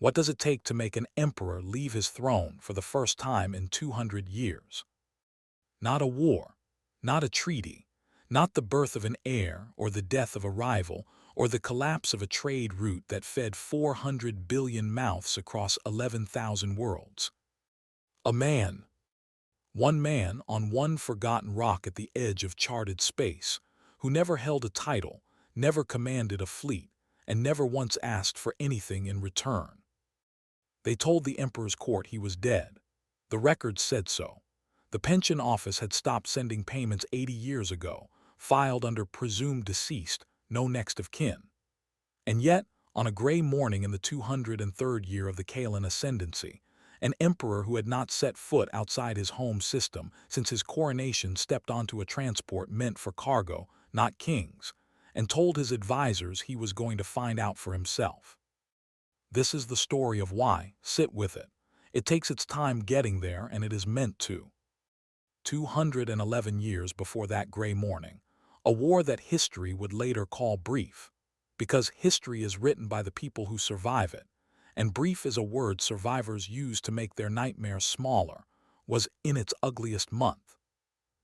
What does it take to make an emperor leave his throne for the first time in 200 years? Not a war, not a treaty, not the birth of an heir or the death of a rival or the collapse of a trade route that fed 400 billion mouths across 11,000 worlds. A man. One man on one forgotten rock at the edge of charted space, who never held a title, never commanded a fleet, and never once asked for anything in return. They told the emperor's court he was dead. The records said so. The pension office had stopped sending payments 80 years ago, filed under presumed deceased, no next of kin. And yet, on a gray morning in the 203rd year of the Kaelen ascendancy, an emperor who had not set foot outside his home system since his coronation stepped onto a transport meant for cargo, not kings, and told his advisors he was going to find out for himself. This is the story of why. Sit with it. It takes its time getting there, and it is meant to. 211 years before that gray morning, a war that history would later call brief, because history is written by the people who survive it, and brief is a word survivors use to make their nightmares smaller, was in its ugliest month.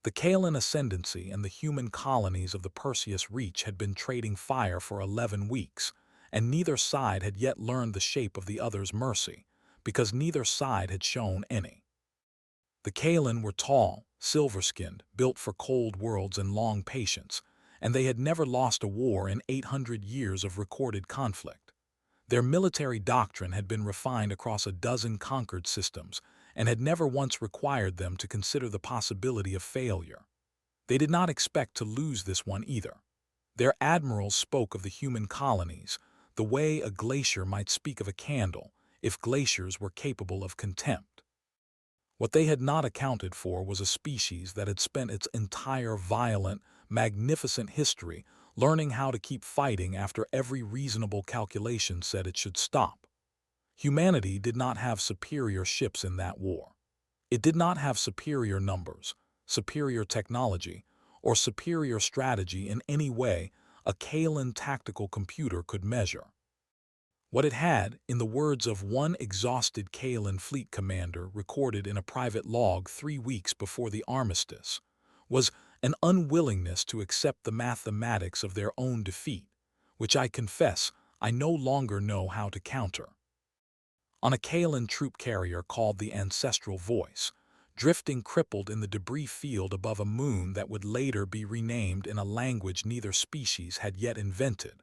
The Kaelen ascendancy and the human colonies of the Perseus Reach had been trading fire for 11 weeks, and neither side had yet learned the shape of the other's mercy, because neither side had shown any. The Kaelen were tall, silver-skinned, built for cold worlds and long patience, and they had never lost a war in 800 years of recorded conflict. Their military doctrine had been refined across a dozen conquered systems and had never once required them to consider the possibility of failure. They did not expect to lose this one either. Their admirals spoke of the human colonies, the way a glacier might speak of a candle if glaciers were capable of contempt. What they had not accounted for was a species that had spent its entire violent, magnificent history learning how to keep fighting after every reasonable calculation said it should stop. Humanity did not have superior ships in that war. It did not have superior numbers, superior technology, or superior strategy in any way a Kaelen tactical computer could measure. What it had, in the words of one exhausted Kaelen fleet commander recorded in a private log 3 weeks before the armistice, was an unwillingness to accept the mathematics of their own defeat, which I confess I no longer know how to counter. On a Kaelen troop carrier called the Ancestral Voice, drifting crippled in the debris field above a moon that would later be renamed in a language neither species had yet invented,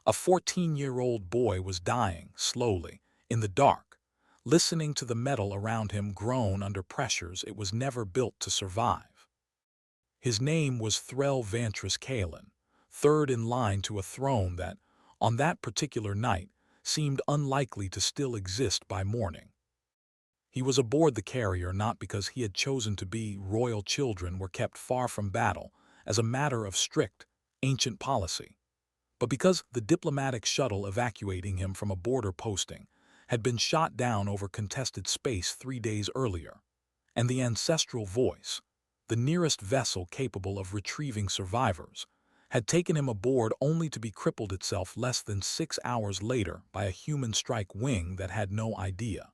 a 14-year-old boy was dying, slowly, in the dark, listening to the metal around him groan under pressures it was never built to survive. His name was Threl Vantris Kaelen, third in line to a throne that, on that particular night, seemed unlikely to still exist by morning. He was aboard the carrier not because he had chosen to be. Royal children were kept far from battle as a matter of strict, ancient policy, but because the diplomatic shuttle evacuating him from a border posting had been shot down over contested space 3 days earlier, and the Ancestral Voice, the nearest vessel capable of retrieving survivors, had taken him aboard only to be crippled itself less than 6 hours later by a human strike wing that had no idea,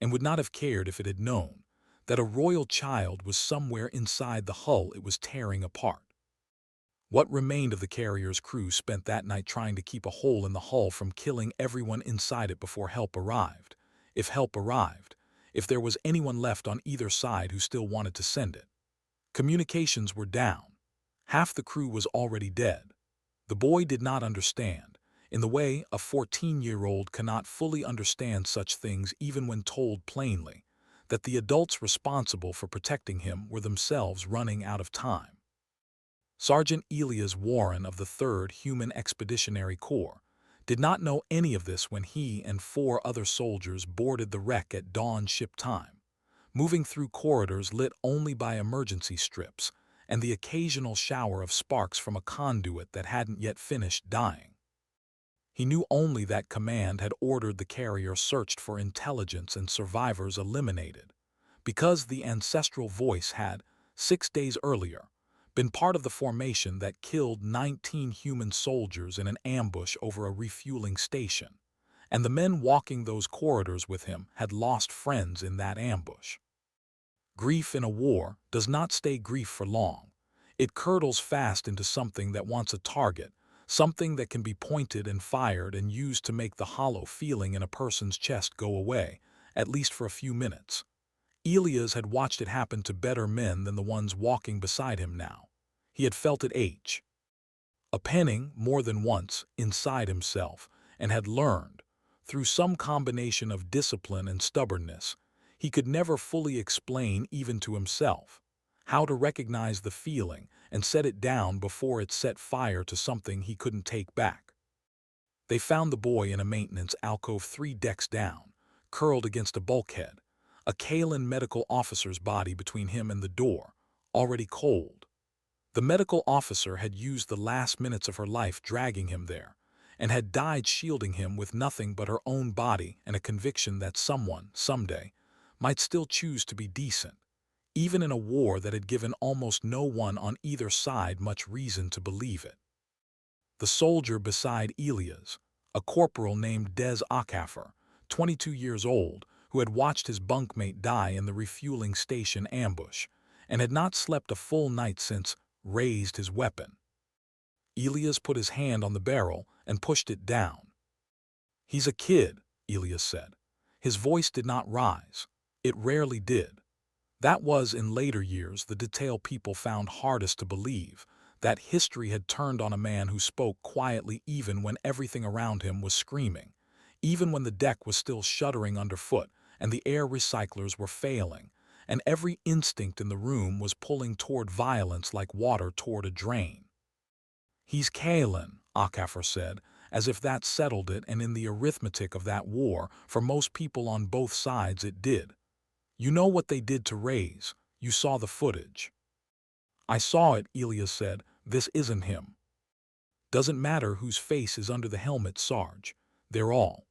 and would not have cared if it had known, that a royal child was somewhere inside the hull it was tearing apart. What remained of the carrier's crew spent that night trying to keep a hole in the hull from killing everyone inside it before help arrived, if there was anyone left on either side who still wanted to send it. Communications were down. Half the crew was already dead. The boy did not understand, in the way a 14-year-old cannot fully understand such things even when told plainly, that the adults responsible for protecting him were themselves running out of time. Sergeant Elias Warren of the 3rd Human Expeditionary Corps did not know any of this when he and 4 other soldiers boarded the wreck at dawn ship time, moving through corridors lit only by emergency strips and the occasional shower of sparks from a conduit that hadn't yet finished dying. He knew only that command had ordered the carrier searched for intelligence and survivors eliminated, because the Ancestral Voice had, 6 days earlier, been part of the formation that killed 19 human soldiers in an ambush over a refueling station, and the men walking those corridors with him had lost friends in that ambush. Grief in a war does not stay grief for long. It curdles fast into something that wants a target, something that can be pointed and fired and used to make the hollow feeling in a person's chest go away, at least for a few minutes. Elias had watched it happen to better men than the ones walking beside him now. He had felt it a penning more than once inside himself, and had learned, through some combination of discipline and stubbornness, he could never fully explain even to himself, how to recognize the feeling and set it down before it set fire to something he couldn't take back. They found the boy in a maintenance alcove 3 decks down, curled against a bulkhead, a Kaelen medical officer's body between him and the door, already cold. The medical officer had used the last minutes of her life dragging him there, and had died shielding him with nothing but her own body and a conviction that someone, someday, might still choose to be decent, even in a war that had given almost no one on either side much reason to believe it. The soldier beside Elias, a corporal named Des Akafer, 22 years old, who had watched his bunkmate die in the refueling station ambush, and had not slept a full night since, raised his weapon. Elias put his hand on the barrel and pushed it down. "He's a kid," Elias said. His voice did not rise. It rarely did. That was, in later years, the detail people found hardest to believe, that history had turned on a man who spoke quietly even when everything around him was screaming, even when the deck was still shuddering underfoot and the air recyclers were failing, and every instinct in the room was pulling toward violence like water toward a drain. "He's Kaelen," Akafer said, as if that settled it, and in the arithmetic of that war, for most people on both sides it did. "You know what they did to Reyes. You saw the footage." "I saw it," Elias said. "This isn't him." "Doesn't matter whose face is under the helmet, Sarge. They're all."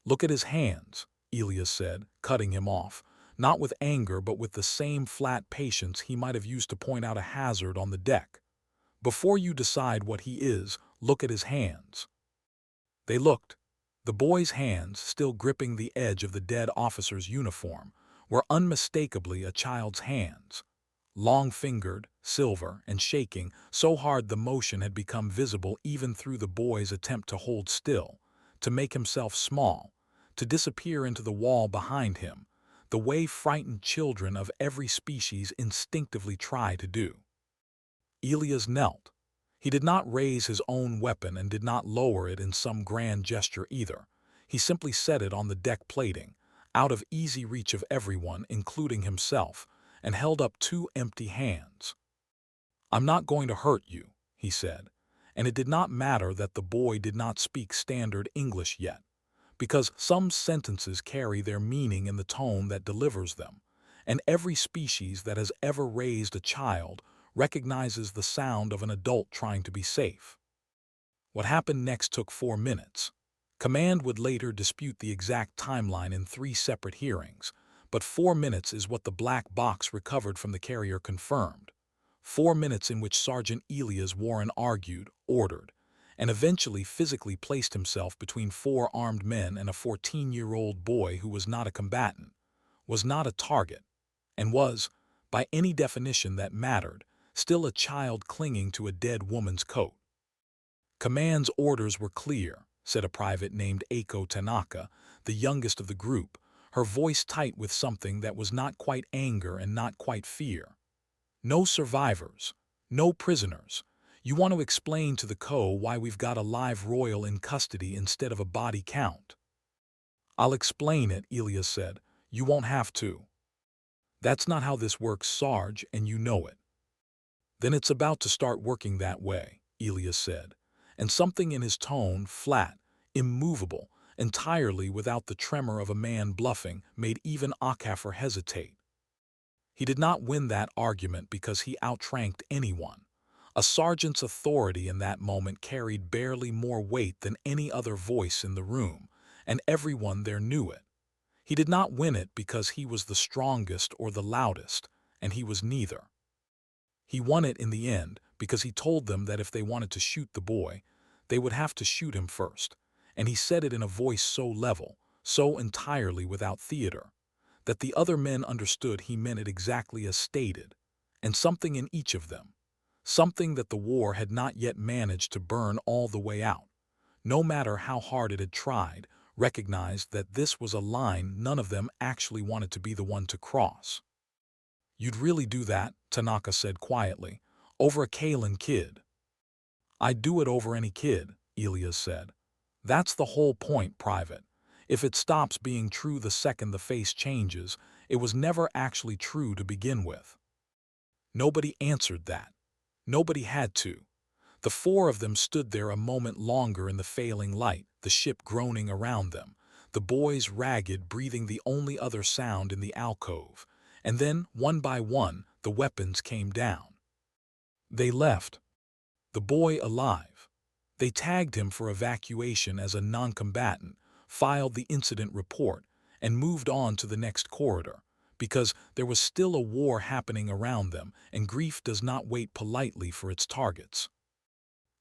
"Look at his hands," Elias said, cutting him off, not with anger but with the same flat patience he might have used to point out a hazard on the deck. "Before you decide what he is, look at his hands." They looked. The boy's hands, still gripping the edge of the dead officer's uniform, were unmistakably a child's hands. Long-fingered, silver, and shaking so hard the motion had become visible even through the boy's attempt to hold still, to make himself small, to disappear into the wall behind him, the way frightened children of every species instinctively try to do. Elias knelt. He did not raise his own weapon and did not lower it in some grand gesture either. He simply set it on the deck plating, out of easy reach of everyone, including himself, and held up 2 empty hands. "I'm not going to hurt you," he said, and it did not matter that the boy did not speak standard English yet, because some sentences carry their meaning in the tone that delivers them, and every species that has ever raised a child recognizes the sound of an adult trying to be safe. What happened next took 4 minutes. Command would later dispute the exact timeline in 3 separate hearings, but 4 minutes is what the black box recovered from the carrier confirmed. 4 minutes in which Sergeant Elias Warren argued, ordered, and eventually physically placed himself between 4 armed men and a 14-year-old boy who was not a combatant, was not a target, and was, by any definition that mattered, still a child clinging to a dead woman's coat. "Command's orders were clear," said a private named Eiko Tanaka, the youngest of the group, her voice tight with something that was not quite anger and not quite fear. "No survivors. No prisoners. You want to explain to the Co why we've got a live royal in custody instead of a body count?" "I'll explain it," Elias said. "You won't have to." "That's not how this works, Sarge, and you know it." "Then it's about to start working that way," Elias said, and something in his tone, flat, immovable, entirely without the tremor of a man bluffing, made even Akafer hesitate. He did not win that argument because he outranked anyone. A sergeant's authority in that moment carried barely more weight than any other voice in the room, and everyone there knew it. He did not win it because he was the strongest or the loudest, and he was neither. He won it in the end because he told them that if they wanted to shoot the boy, they would have to shoot him first, and he said it in a voice so level, so entirely without theater, that the other men understood he meant it exactly as stated, and something in each of them, something that the war had not yet managed to burn all the way out, no matter how hard it had tried, recognized that this was a line none of them actually wanted to be the one to cross. "You'd really do that," Tanaka said quietly, "over a Kaelen kid?" "I'd do it over any kid," Elias said. "That's the whole point, Private. If it stops being true the second the face changes, it was never actually true to begin with." Nobody answered that. Nobody had to. The four of them stood there a moment longer in the failing light, the ship groaning around them, the boys ragged, breathing the only other sound in the alcove, and then, one by one, the weapons came down. They left. The boy alive. They tagged him for evacuation as a non-combatant, filed the incident report, and moved on to the next corridor, because there was still a war happening around them, and grief does not wait politely for its targets.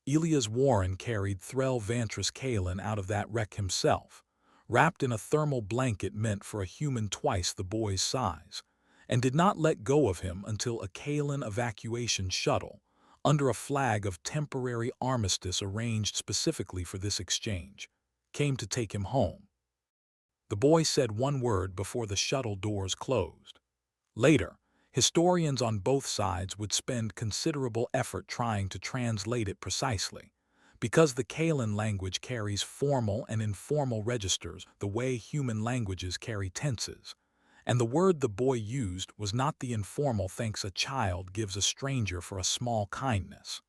Elias Warren carried Threl Vantris Kaelen out of that wreck himself, wrapped in a thermal blanket meant for a human twice the boy's size, and did not let go of him until a Kaelen evacuation shuttle, under a flag of temporary armistice arranged specifically for this exchange, came to take him home. The boy said one word before the shuttle doors closed. Later, historians on both sides would spend considerable effort trying to translate it precisely, because the Kaelen language carries formal and informal registers the way human languages carry tenses, and the word the boy used was not the informal thanks a child gives a stranger for a small kindness.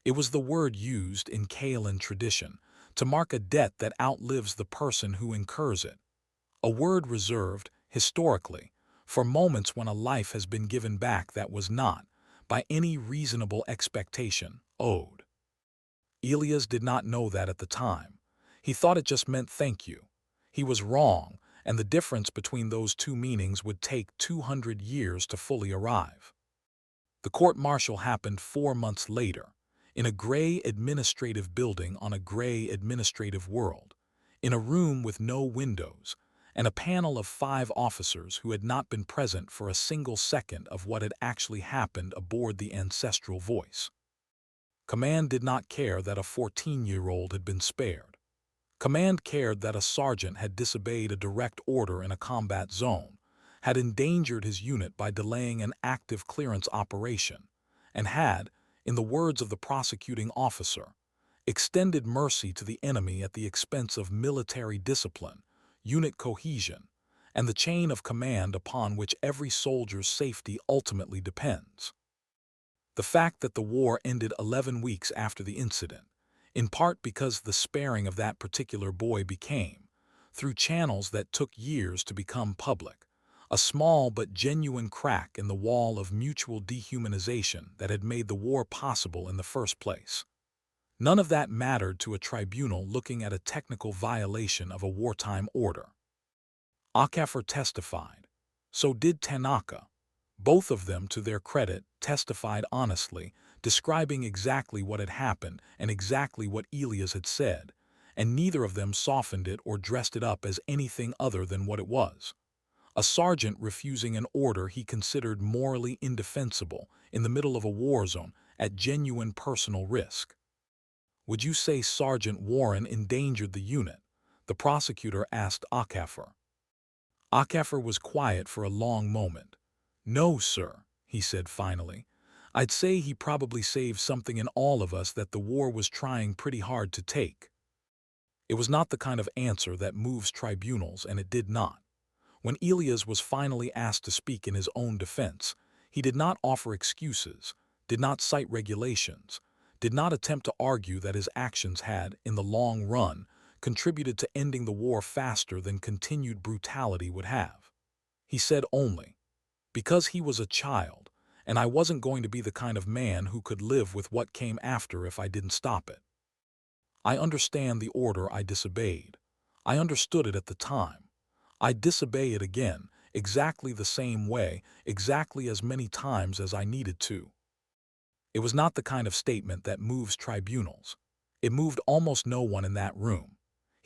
It was the word used in Kaelen tradition to mark a debt that outlives the person who incurs it, a word reserved, historically, for moments when a life has been given back that was not, by any reasonable expectation, owed. Elias did not know that at the time. He thought it just meant thank you. He was wrong, and the difference between those two meanings would take 200 years to fully arrive. The court-martial happened 4 months later, in a gray administrative building on a gray administrative world, in a room with no windows, and a panel of 5 officers who had not been present for a single second of what had actually happened aboard the ancestral voice. Command did not care that a 14-year-old had been spared. Command cared that a sergeant had disobeyed a direct order in a combat zone, had endangered his unit by delaying an active clearance operation, and had, in the words of the prosecuting officer, extended mercy to the enemy at the expense of military discipline, unit cohesion, and the chain of command upon which every soldier's safety ultimately depends. The fact that the war ended 11 weeks after the incident, in part because the sparing of that particular boy became, through channels that took years to become public, a small but genuine crack in the wall of mutual dehumanization that had made the war possible in the first place. None of that mattered to a tribunal looking at a technical violation of a wartime order. Akafor testified. So did Tanaka. Both of them, to their credit, testified honestly, describing exactly what had happened and exactly what Elias had said, and neither of them softened it or dressed it up as anything other than what it was. A sergeant refusing an order he considered morally indefensible in the middle of a war zone at genuine personal risk. "Would you say Sergeant Warren endangered the unit?" the prosecutor asked Akafor. Akafor was quiet for a long moment. "No, sir," he said finally. "I'd say he probably saved something in all of us that the war was trying pretty hard to take." It was not the kind of answer that moves tribunals, and it did not. When Elias was finally asked to speak in his own defense, he did not offer excuses, did not cite regulations, did not attempt to argue that his actions had, in the long run, contributed to ending the war faster than continued brutality would have. He said only, "Because he was a child, and I wasn't going to be the kind of man who could live with what came after if I didn't stop it. I understand the order I disobeyed. I understood it at the time. I'd disobey it again, exactly the same way, exactly as many times as I needed to." It was not the kind of statement that moves tribunals. It moved almost no one in that room.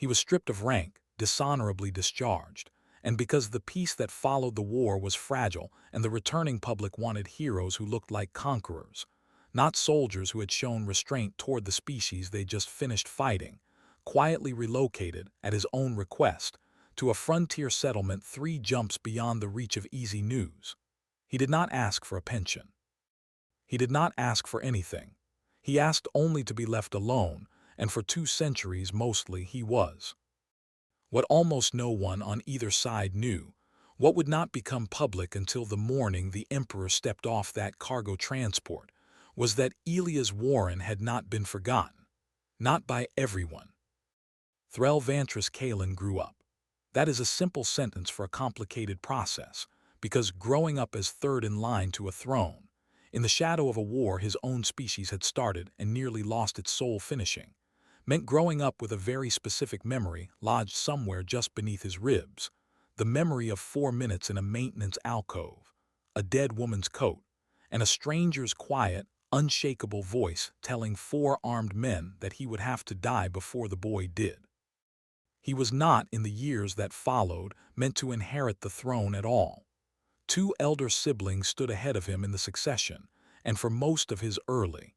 He was stripped of rank, dishonorably discharged, and because the peace that followed the war was fragile and the returning public wanted heroes who looked like conquerors, not soldiers who had shown restraint toward the species they just finished fighting, quietly relocated, at his own request, to a frontier settlement 3 jumps beyond the reach of easy news. He did not ask for a pension. He did not ask for anything. He asked only to be left alone, and for 2 centuries mostly he was. What almost no one on either side knew, what would not become public until the morning the Emperor stepped off that cargo transport, was that Elias Warren had not been forgotten. Not by everyone. Threl Vantris Kaelen grew up. That is a simple sentence for a complicated process, because growing up as third in line to a throne, in the shadow of a war his own species had started and nearly lost its soul finishing, meant growing up with a very specific memory lodged somewhere just beneath his ribs, the memory of 4 minutes in a maintenance alcove, a dead woman's coat, and a stranger's quiet, unshakable voice telling 4 armed men that he would have to die before the boy did. He was not, in the years that followed, meant to inherit the throne at all. 2 elder siblings stood ahead of him in the succession, and for most of his early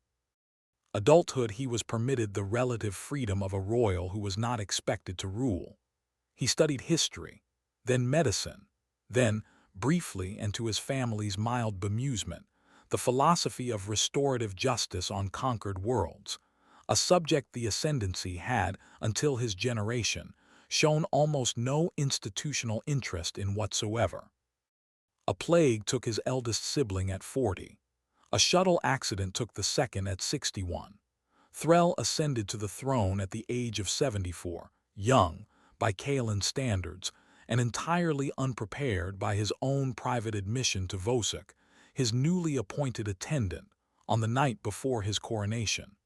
adulthood he was permitted the relative freedom of a royal who was not expected to rule. He studied history, then medicine, then, briefly and to his family's mild bemusement, the philosophy of restorative justice on conquered worlds, a subject the ascendancy had, until his generation, shown almost no institutional interest in whatsoever. A plague took his eldest sibling at 40. A shuttle accident took the second at 61. Threl ascended to the throne at the age of 74, young, by Kaelen's standards, and entirely unprepared by his own private admission to Vosuk, his newly appointed attendant, on the night before his coronation.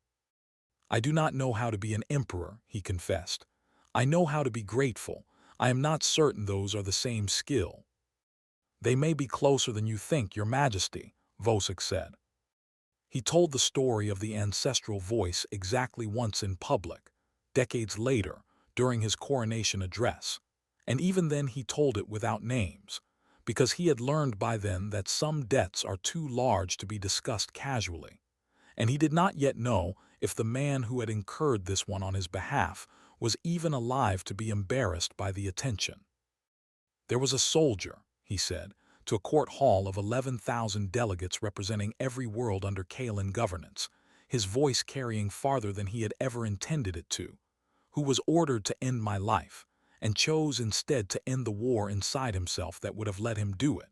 "I do not know how to be an emperor," he confessed. "I know how to be grateful. I am not certain those are the same skill." "They may be closer than you think, Your Majesty," Vosuk said. He told the story of the ancestral voice exactly once in public, decades later, during his coronation address, and even then he told it without names, because he had learned by then that some debts are too large to be discussed casually, and he did not yet know if the man who had incurred this one on his behalf was even alive to be embarrassed by the attention. "There was a soldier," he said, to a court hall of 11,000 delegates representing every world under Kaelen governance, his voice carrying farther than he had ever intended it to, "who was ordered to end my life, and chose instead to end the war inside himself that would have let him do it.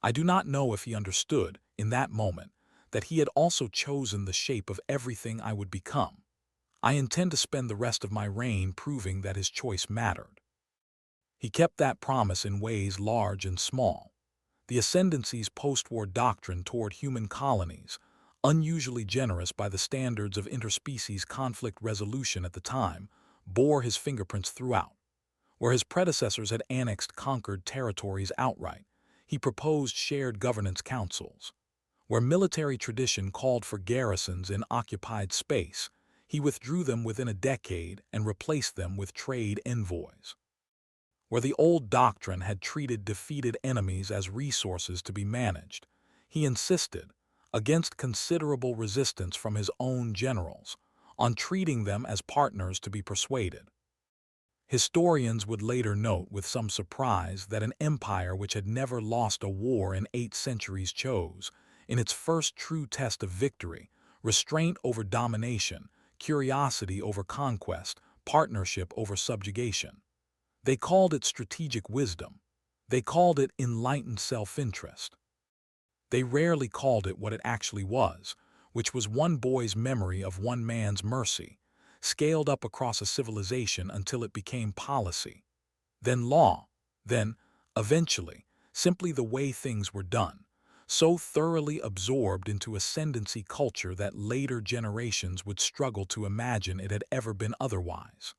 I do not know if he understood, in that moment, that he had also chosen the shape of everything I would become. I intend to spend the rest of my reign proving that his choice mattered." He kept that promise in ways large and small. The ascendancy's post-war doctrine toward human colonies, unusually generous by the standards of interspecies conflict resolution at the time, bore his fingerprints throughout. Where his predecessors had annexed conquered territories outright, he proposed shared governance councils. Where military tradition called for garrisons in occupied space, he withdrew them within a decade and replaced them with trade envoys. Where the old doctrine had treated defeated enemies as resources to be managed, he insisted, against considerable resistance from his own generals, on treating them as partners to be persuaded. Historians would later note with some surprise that an empire which had never lost a war in 8 centuries chose, in its first true test of victory, restraint over domination, curiosity over conquest, partnership over subjugation. They called it strategic wisdom. They called it enlightened self-interest. They rarely called it what it actually was, which was one boy's memory of one man's mercy, scaled up across a civilization until it became policy, then law, then, eventually, simply the way things were done, so thoroughly absorbed into ascendancy culture that later generations would struggle to imagine it had ever been otherwise.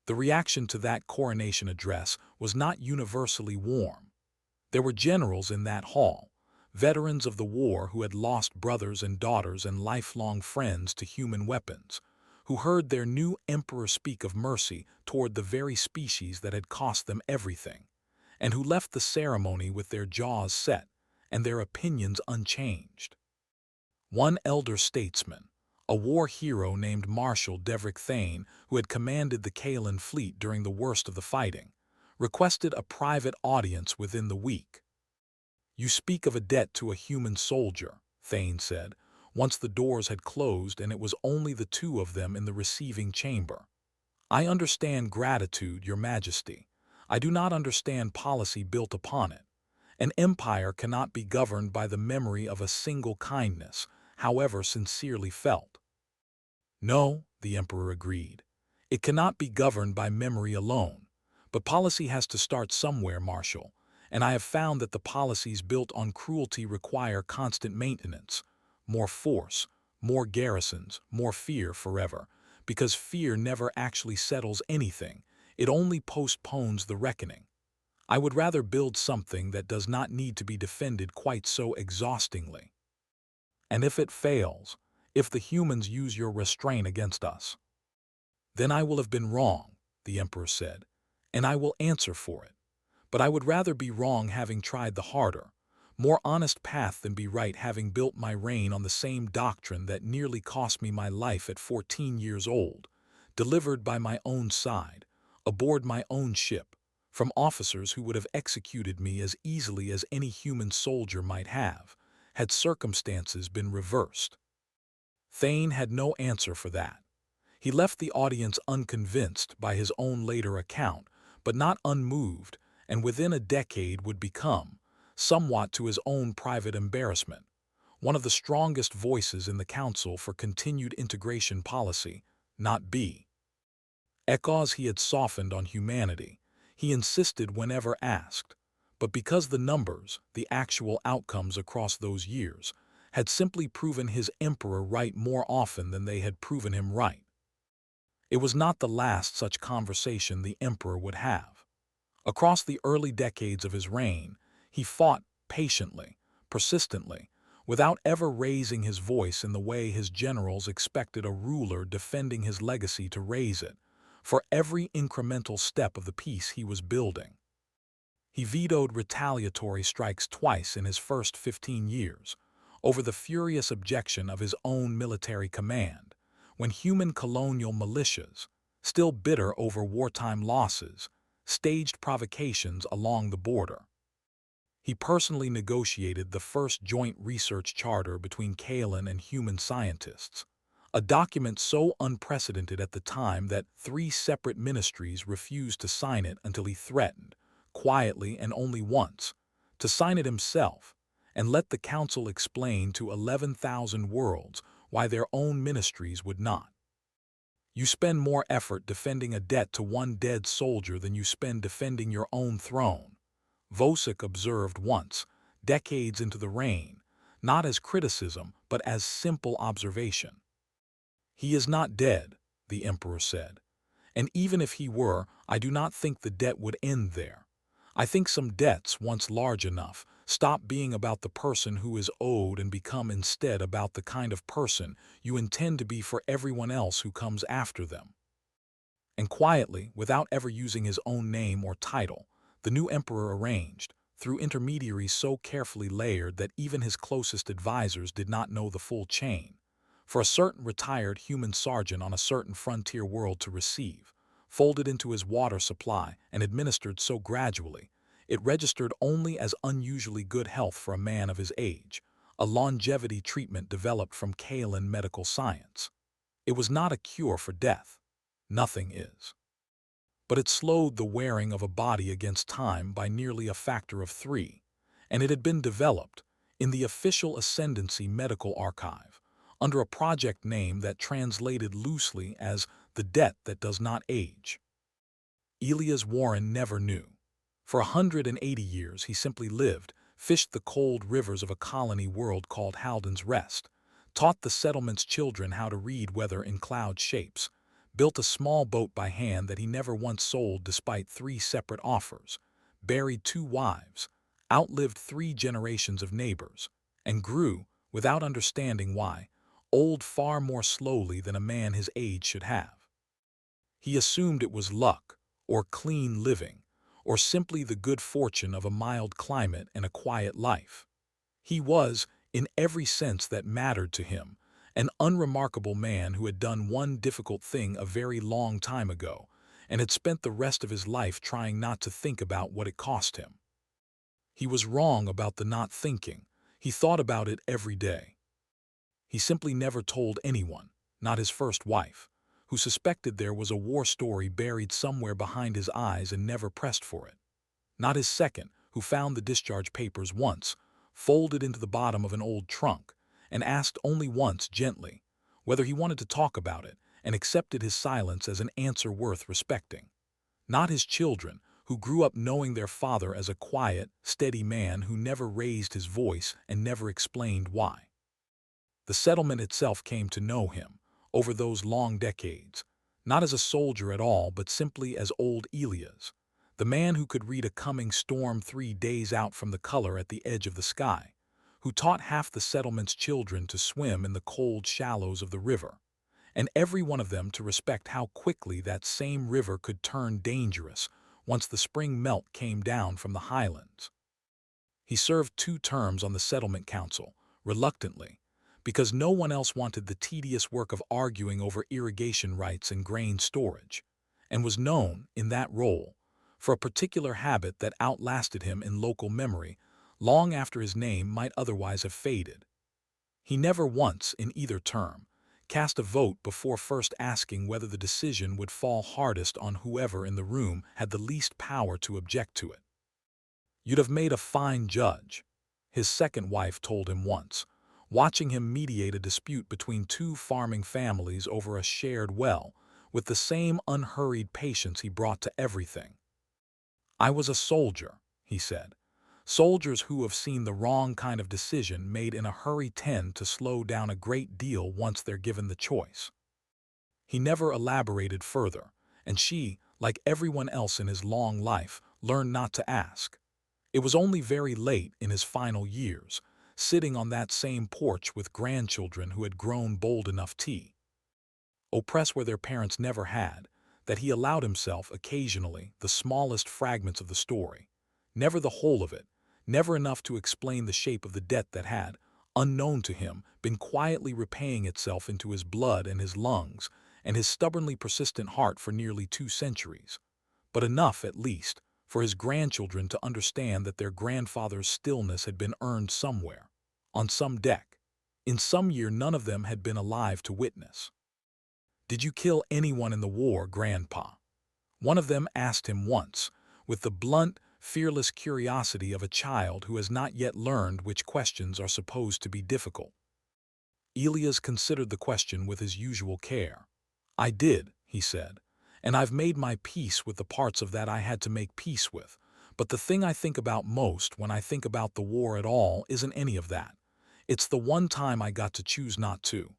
The reaction to that coronation address was not universally warm. There were generals in that hall, veterans of the war who had lost brothers and daughters and lifelong friends to human weapons, who heard their new emperor speak of mercy toward the very species that had cost them everything, and who left the ceremony with their jaws set and their opinions unchanged. One elder statesman, a war hero named Marshal Devrick Thane, who had commanded the Kaelen fleet during the worst of the fighting, requested a private audience within the week. "You speak of a debt to a human soldier," Thane said, once the doors had closed and it was only the two of them in the receiving chamber. "I understand gratitude, Your Majesty. I do not understand policy built upon it. An empire cannot be governed by the memory of a single kindness, however sincerely felt." "No," the emperor agreed. "It cannot be governed by memory alone. But policy has to start somewhere, Marshal, and I have found that the policies built on cruelty require constant maintenance. More force, more garrisons, more fear forever, because fear never actually settles anything, it only postpones the reckoning. I would rather build something that does not need to be defended quite so exhaustingly. And if it fails, if the humans use your restraint against us, then I will have been wrong," the emperor said, "and I will answer for it. But I would rather be wrong having tried the harder, more honest path than be right having built my reign on the same doctrine that nearly cost me my life at 14 years old, delivered by my own side, aboard my own ship, from officers who would have executed me as easily as any human soldier might have, had circumstances been reversed." Thane had no answer for that. He left the audience unconvinced by his own later account, but not unmoved, and within a decade would become, somewhat to his own private embarrassment, one of the strongest voices in the Council for Continued Integration Policy, not B. Because he had softened on humanity, he insisted whenever asked, but because the numbers, the actual outcomes across those years, had simply proven his emperor right more often than they had proven him right. It was not the last such conversation the emperor would have. Across the early decades of his reign, he fought patiently, persistently, without ever raising his voice in the way his generals expected a ruler defending his legacy to raise it, for every incremental step of the peace he was building. He vetoed retaliatory strikes twice in his first 15 years, over the furious objection of his own military command, when human colonial militias, still bitter over wartime losses, staged provocations along the border. He personally negotiated the first joint research charter between Kaelen and human scientists, a document so unprecedented at the time that 3 separate ministries refused to sign it until he threatened, quietly and only once, to sign it himself and let the Council explain to 11,000 worlds why their own ministries would not. "You spend more effort defending a debt to one dead soldier than you spend defending your own throne," Vosek observed once, decades into the reign, not as criticism but as simple observation. "He is not dead," the emperor said, "and even if he were, I do not think the debt would end there. I think some debts, once large enough, stop being about the person who is owed and become instead about the kind of person you intend to be for everyone else who comes after them." And quietly, without ever using his own name or title, the new emperor arranged, through intermediaries so carefully layered that even his closest advisors did not know the full chain, for a certain retired human sergeant on a certain frontier world to receive, folded into his water supply and administered so gradually, it registered only as unusually good health for a man of his age, a longevity treatment developed from Kaelen medical science. It was not a cure for death. Nothing is. But it slowed the wearing of a body against time by nearly a factor of 3, and it had been developed, in the official Ascendancy Medical Archive, under a project name that translated loosely as the debt that does not age. Elias Warren never knew. For 180 years he simply lived, fished the cold rivers of a colony world called Halden's Rest, taught the settlement's children how to read weather in cloud shapes, built a small boat by hand that he never once sold despite 3 separate offers, buried 2 wives, outlived 3 generations of neighbors, and grew, without understanding why, old far more slowly than a man his age should have. He assumed it was luck, or clean living, or simply the good fortune of a mild climate and a quiet life. He was, in every sense that mattered to him, an unremarkable man who had done one difficult thing a very long time ago, and had spent the rest of his life trying not to think about what it cost him. He was wrong about the not thinking. He thought about it every day. He simply never told anyone, not his first wife, who suspected there was a war story buried somewhere behind his eyes and never pressed for it. Not his second, who found the discharge papers once, folded into the bottom of an old trunk, and asked only once gently whether he wanted to talk about it, and accepted his silence as an answer worth respecting. Not his children, who grew up knowing their father as a quiet, steady man who never raised his voice and never explained why. The settlement itself came to know him, over those long decades, not as a soldier at all but simply as old Elias, the man who could read a coming storm 3 days out from the color at the edge of the sky, who taught half the settlement's children to swim in the cold shallows of the river, and every one of them to respect how quickly that same river could turn dangerous once the spring melt came down from the highlands. He served 2 terms on the settlement council, reluctantly, because no one else wanted the tedious work of arguing over irrigation rights and grain storage, and was known, in that role, for a particular habit that outlasted him in local memory long after his name might otherwise have faded. He never once, in either term, cast a vote before first asking whether the decision would fall hardest on whoever in the room had the least power to object to it. "You'd have made a fine judge," his second wife told him once, watching him mediate a dispute between 2 farming families over a shared well, with the same unhurried patience he brought to everything. "I was a soldier," he said. "Soldiers who have seen the wrong kind of decision made in a hurry tend to slow down a great deal once they're given the choice." He never elaborated further, and she, like everyone else in his long life, learned not to ask. It was only very late in his final years, sitting on that same porch with grandchildren who had grown bold enough oppressed where their parents never had, that he allowed himself occasionally the smallest fragments of the story, never the whole of it, never enough to explain the shape of the debt that had, unknown to him, been quietly repaying itself into his blood and his lungs and his stubbornly persistent heart for nearly 2 centuries, but enough, at least, for his grandchildren to understand that their grandfather's stillness had been earned somewhere, on some deck, in some year none of them had been alive to witness. "Did you kill anyone in the war, Grandpa?" one of them asked him once, with the blunt, fearless curiosity of a child who has not yet learned which questions are supposed to be difficult. Elias considered the question with his usual care. "I did," he said, "and I've made my peace with the parts of that I had to make peace with, but the thing I think about most when I think about the war at all isn't any of that. It's the one time I got to choose not to.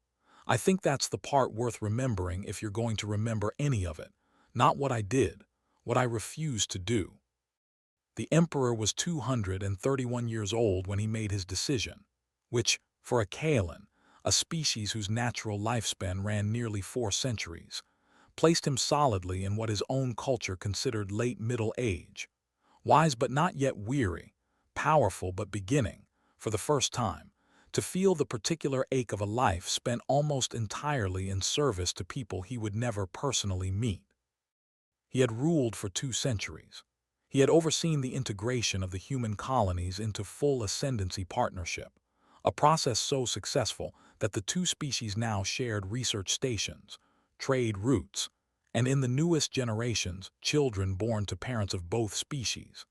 I think that's the part worth remembering if you're going to remember any of it, not what I did, what I refused to do." The emperor was 231 years old when he made his decision, which, for a Kaelen, a species whose natural lifespan ran nearly 4 centuries, placed him solidly in what his own culture considered late middle age, wise but not yet weary, powerful but beginning, for the first time, to feel the particular ache of a life spent almost entirely in service to people he would never personally meet. He had ruled for 2 centuries. He had overseen the integration of the human colonies into full ascendancy partnership, a process so successful that the 2 species now shared research stations, trade routes, and in the newest generations, children born to parents of both species,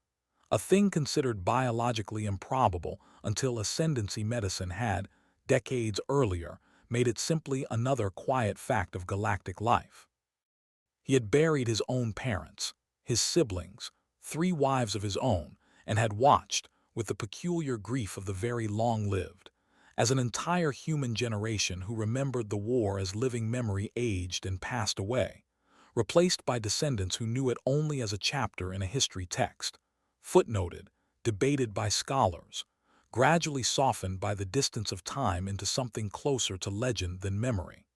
a thing considered biologically improbable until ascendancy medicine had, decades earlier, made it simply another quiet fact of galactic life. He had buried his own parents, his siblings, 3 wives of his own, and had watched, with the peculiar grief of the very long-lived, as an entire human generation who remembered the war as living memory aged and passed away, replaced by descendants who knew it only as a chapter in a history text, footnoted, debated by scholars, gradually softened by the distance of time into something closer to legend than memory.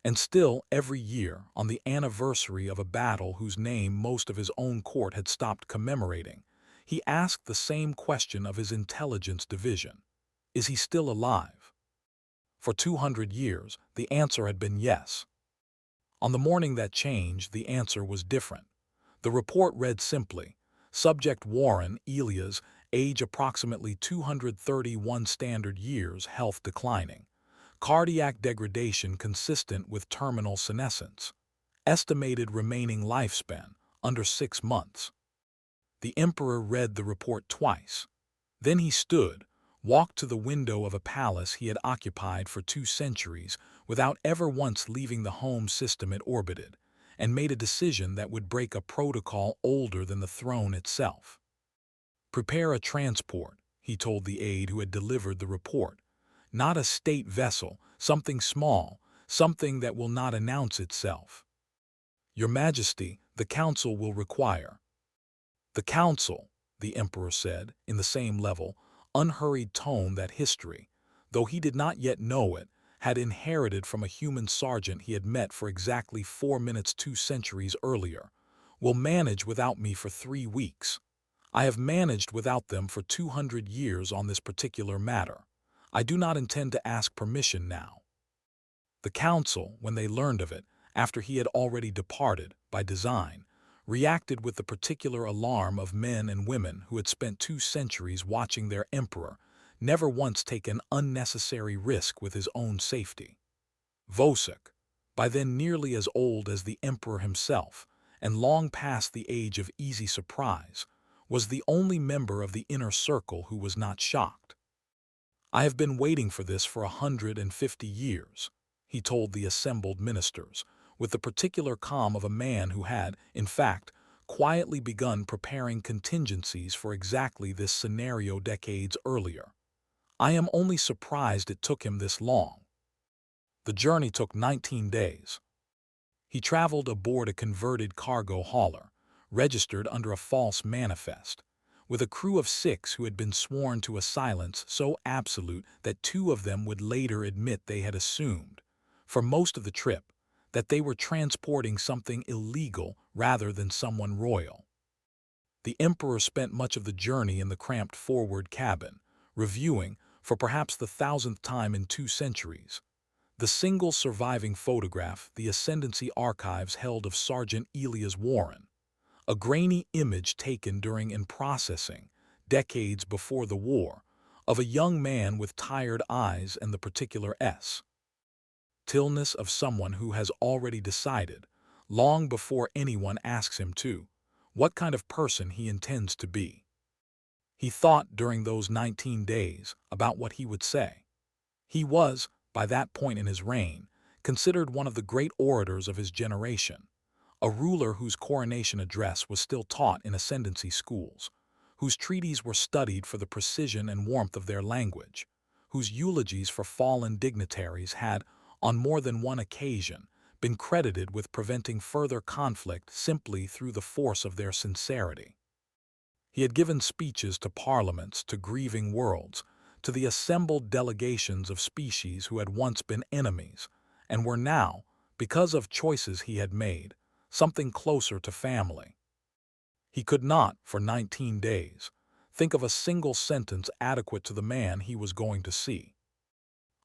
And still, every year, on the anniversary of a battle whose name most of his own court had stopped commemorating, he asked the same question of his intelligence division. Is he still alive? For 200 years, the answer had been yes. On the morning that changed, the answer was different. The report read simply, Subject Warren, Elias, age approximately 231 standard years, health declining. Cardiac degradation consistent with terminal senescence. Estimated remaining lifespan, under 6 months. The emperor read the report twice. Then he stood, walked to the window of a palace he had occupied for 2 centuries without ever once leaving the home system it orbited, and made a decision that would break a protocol older than the throne itself. Prepare a transport, he told the aide who had delivered the report. Not a state vessel, something small, something that will not announce itself. Your Majesty, the council will require. The council, the emperor said, in the same level, unhurried tone that history, though he did not yet know it, had inherited from a human sergeant he had met for exactly 4 minutes 2 centuries earlier, will manage without me for 3 weeks. I have managed without them for 200 years on this particular matter. I do not intend to ask permission now. The council, when they learned of it, after he had already departed, by design, reacted with the particular alarm of men and women who had spent 2 centuries watching their emperor never once take an unnecessary risk with his own safety. Vosek, by then nearly as old as the emperor himself, and long past the age of easy surprise, was the only member of the inner circle who was not shocked. I have been waiting for this for 150 years, he told the assembled ministers, with the particular calm of a man who had, in fact, quietly begun preparing contingencies for exactly this scenario decades earlier. I am only surprised it took him this long. The journey took 19 days. He traveled aboard a converted cargo hauler, registered under a false manifest, with a crew of 6 who had been sworn to a silence so absolute that 2 of them would later admit they had assumed, for most of the trip, that they were transporting something illegal rather than someone royal. The emperor spent much of the journey in the cramped forward cabin, reviewing, for perhaps the 1000th time in 2 centuries, the single surviving photograph the Ascendancy Archives held of Sergeant Elias Warren, a grainy image taken during in processing, decades before the war, of a young man with tired eyes and the particular stillness of someone who has already decided, long before anyone asks him to, what kind of person he intends to be. He thought during those 19 days about what he would say. He was, by that point in his reign, considered one of the great orators of his generation, a ruler whose coronation address was still taught in ascendancy schools, whose treaties were studied for the precision and warmth of their language, whose eulogies for fallen dignitaries had, on more than one occasion, been credited with preventing further conflict simply through the force of their sincerity. He had given speeches to parliaments, to grieving worlds, to the assembled delegations of species who had once been enemies, and were now, because of choices he had made, something closer to family. He could not, for 19 days, think of a single sentence adequate to the man he was going to see.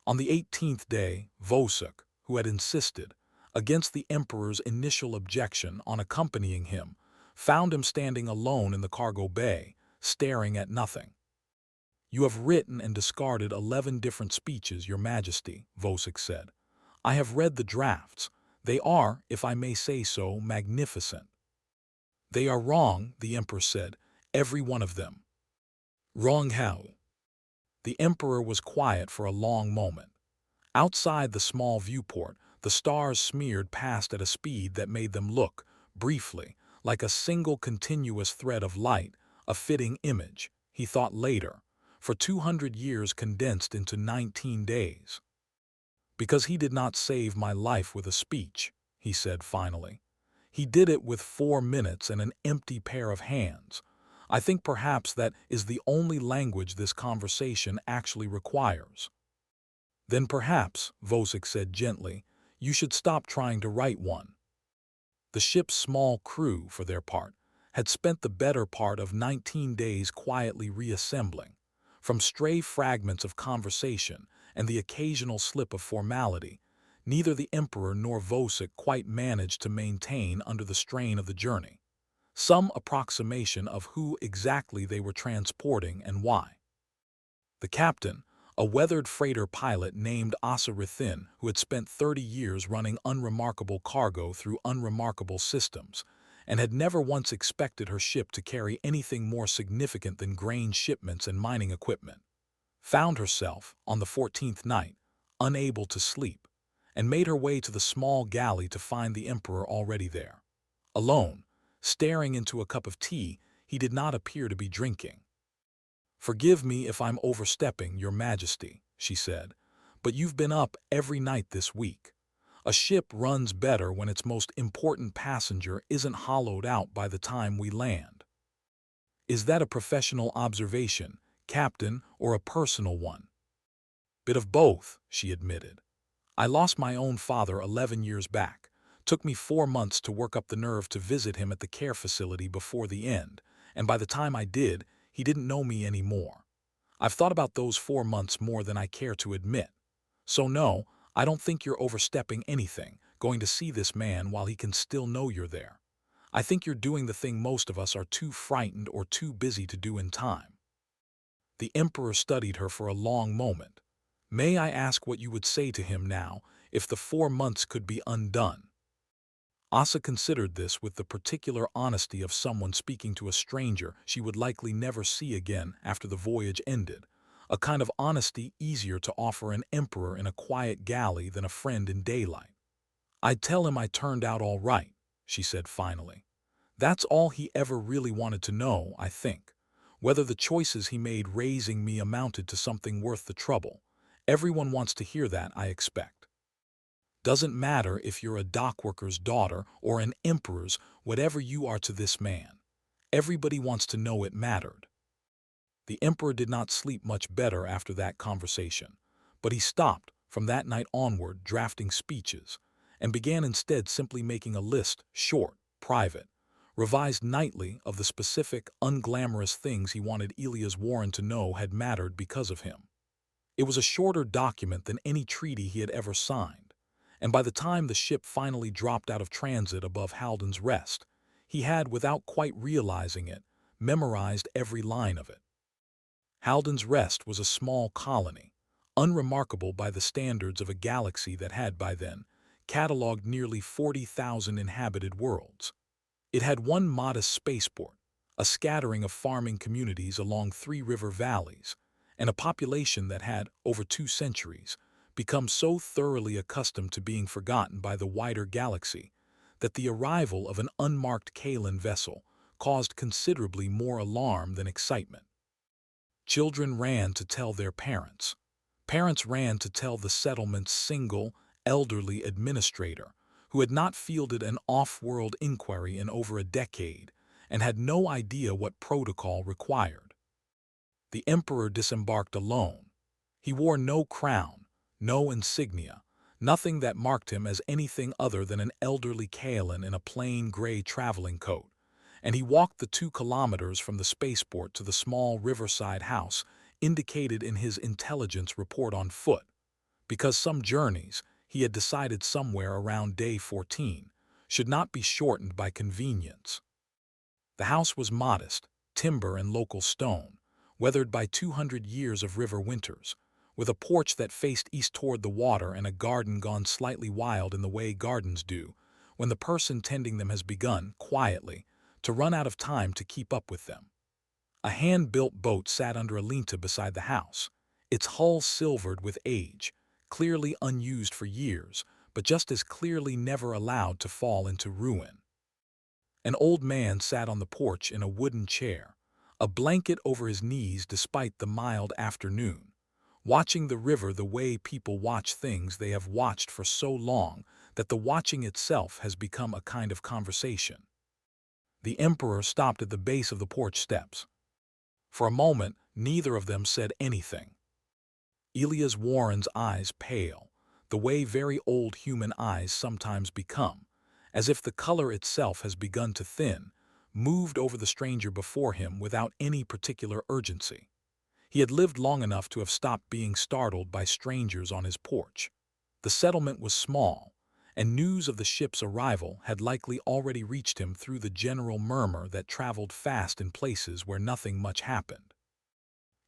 On the 18th day, Vosek, who had insisted, against the emperor's initial objection on accompanying him, found him standing alone in the cargo bay, staring at nothing. You have written and discarded 11 different speeches, Your Majesty, Vosek said. I have read the drafts. They are, if I may say so, magnificent. They are wrong, the emperor said, every one of them. Wrong how? The emperor was quiet for a long moment. Outside the small viewport, the stars smeared past at a speed that made them look, briefly, like a single continuous thread of light, a fitting image, he thought later, for 200 years condensed into 19 days. Because he did not save my life with a speech, he said finally. He did it with 4 minutes and an empty pair of hands, I think perhaps that is the only language this conversation actually requires. Then perhaps, Vosik said gently, you should stop trying to write one. The ship's small crew, for their part, had spent the better part of 19 days quietly reassembling. From stray fragments of conversation and the occasional slip of formality, neither the Emperor nor Vosik quite managed to maintain under the strain of the journey some approximation of who exactly they were transporting and why. The captain, a weathered freighter pilot named Asa Rithin, who had spent 30 years running unremarkable cargo through unremarkable systems, and had never once expected her ship to carry anything more significant than grain shipments and mining equipment, found herself, on the 14th night, unable to sleep, and made her way to the small galley to find the Emperor already there. Alone, staring into a cup of tea he did not appear to be drinking. "Forgive me if I'm overstepping, Your Majesty," she said, "but you've been up every night this week. A ship runs better when its most important passenger isn't hollowed out by the time we land." "Is that a professional observation, Captain, or a personal one?" "Bit of both," she admitted. "I lost my own father 11 years back. Took me 4 months to work up the nerve to visit him at the care facility before the end, and by the time I did, he didn't know me anymore. I've thought about those 4 months more than I care to admit. So no, I don't think you're overstepping anything, going to see this man while he can still know you're there. I think you're doing the thing most of us are too frightened or too busy to do in time." The Emperor studied her for a long moment. "May I ask what you would say to him now if the 4 months could be undone?" Asa considered this with the particular honesty of someone speaking to a stranger she would likely never see again after the voyage ended, a kind of honesty easier to offer an emperor in a quiet galley than a friend in daylight. "I'd tell him I turned out all right," she said finally. "That's all he ever really wanted to know, I think. Whether the choices he made raising me amounted to something worth the trouble. Everyone wants to hear that, I expect. Doesn't matter if you're a dockworker's daughter or an emperor's, whatever you are to this man. Everybody wants to know it mattered." The Emperor did not sleep much better after that conversation, but he stopped, from that night onward, drafting speeches, and began instead simply making a list, short, private, revised nightly, of the specific, unglamorous things he wanted Elias Warren to know had mattered because of him. It was a shorter document than any treaty he had ever signed, and by the time the ship finally dropped out of transit above Halden's Rest, he had, without quite realizing it, memorized every line of it. Halden's Rest was a small colony, unremarkable by the standards of a galaxy that had, by then, catalogued nearly 40,000 inhabited worlds. It had one modest spaceport, a scattering of farming communities along 3 river valleys, and a population that had, over 2 centuries, become so thoroughly accustomed to being forgotten by the wider galaxy that the arrival of an unmarked Kaelen vessel caused considerably more alarm than excitement. Children ran to tell their parents. Parents ran to tell the settlement's single, elderly administrator, who had not fielded an off-world inquiry in over a decade and had no idea what protocol required. The Emperor disembarked alone. He wore no crown, no insignia, nothing that marked him as anything other than an elderly Kaelen in a plain gray traveling coat, and he walked the 2 kilometers from the spaceport to the small riverside house indicated in his intelligence report on foot, because some journeys, he had decided somewhere around day 14, should not be shortened by convenience. The house was modest, timber and local stone, weathered by 200 years of river winters, with a porch that faced east toward the water and a garden gone slightly wild in the way gardens do when the person tending them has begun, quietly, to run out of time to keep up with them. A hand-built boat sat under a linta beside the house, its hull silvered with age, clearly unused for years, but just as clearly never allowed to fall into ruin. An old man sat on the porch in a wooden chair, a blanket over his knees despite the mild afternoon, watching the river the way people watch things they have watched for so long that the watching itself has become a kind of conversation. The Emperor stopped at the base of the porch steps. For a moment, neither of them said anything. Elias Warren's eyes pale, the way very old human eyes sometimes become, as if the color itself has begun to thin, moved over the stranger before him without any particular urgency. He had lived long enough to have stopped being startled by strangers on his porch. The settlement was small, and news of the ship's arrival had likely already reached him through the general murmur that traveled fast in places where nothing much happened.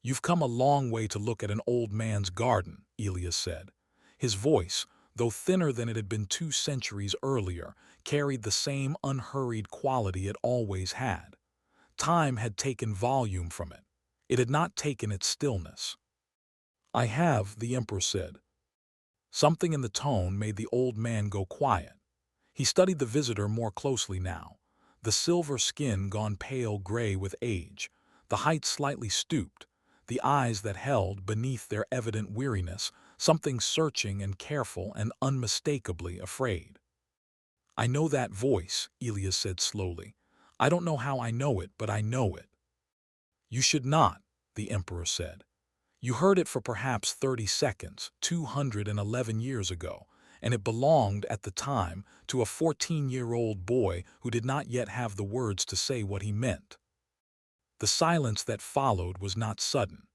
"You've come a long way to look at an old man's garden," Elias said. His voice, though thinner than it had been 2 centuries earlier, carried the same unhurried quality it always had. Time had taken volume from it. It had not taken its stillness. "I have," the Emperor said. Something in the tone made the old man go quiet. He studied the visitor more closely now, the silver skin gone pale gray with age, the height slightly stooped, the eyes that held, beneath their evident weariness, something searching and careful and unmistakably afraid. "I know that voice," Elias said slowly. "I don't know how I know it, but I know it." "You should not," the Emperor said. "You heard it for perhaps 30 seconds, 211 years ago, and it belonged, at the time, to a 14-year-old boy who did not yet have the words to say what he meant." The silence that followed was not sudden.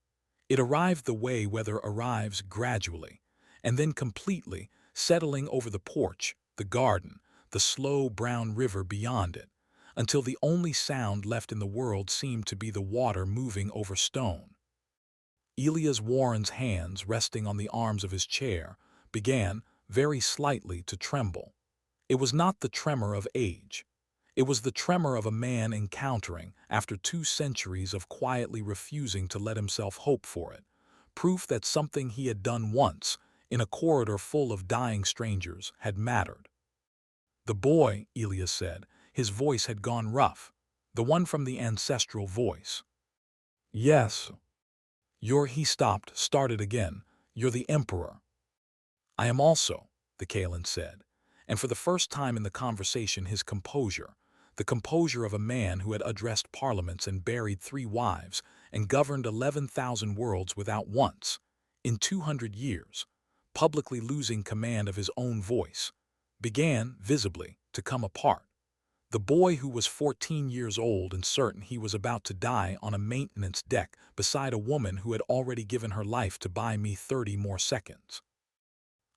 It arrived the way weather arrives, gradually, and then completely, settling over the porch, the garden, the slow brown river beyond it, until the only sound left in the world seemed to be the water moving over stone. Elias Warren's hands, resting on the arms of his chair, began, very slightly, to tremble. It was not the tremor of age. It was the tremor of a man encountering, after 2 centuries of quietly refusing to let himself hope for it, proof that something he had done once, in a corridor full of dying strangers, had mattered. "The boy," Elias said, his voice had gone rough, the one from the ancestral voice. "Yes. He stopped, started again. "You're the Emperor." "I am also," the Kaelen said, and for the first time in the conversation his composure, the composure of a man who had addressed parliaments and buried 3 wives and governed 11,000 worlds without once, in 200 years, publicly losing command of his own voice, began, visibly, to come apart. The boy who was 14 years old and certain he was about to die on a maintenance deck beside a woman who had already given her life to buy me 30 more seconds.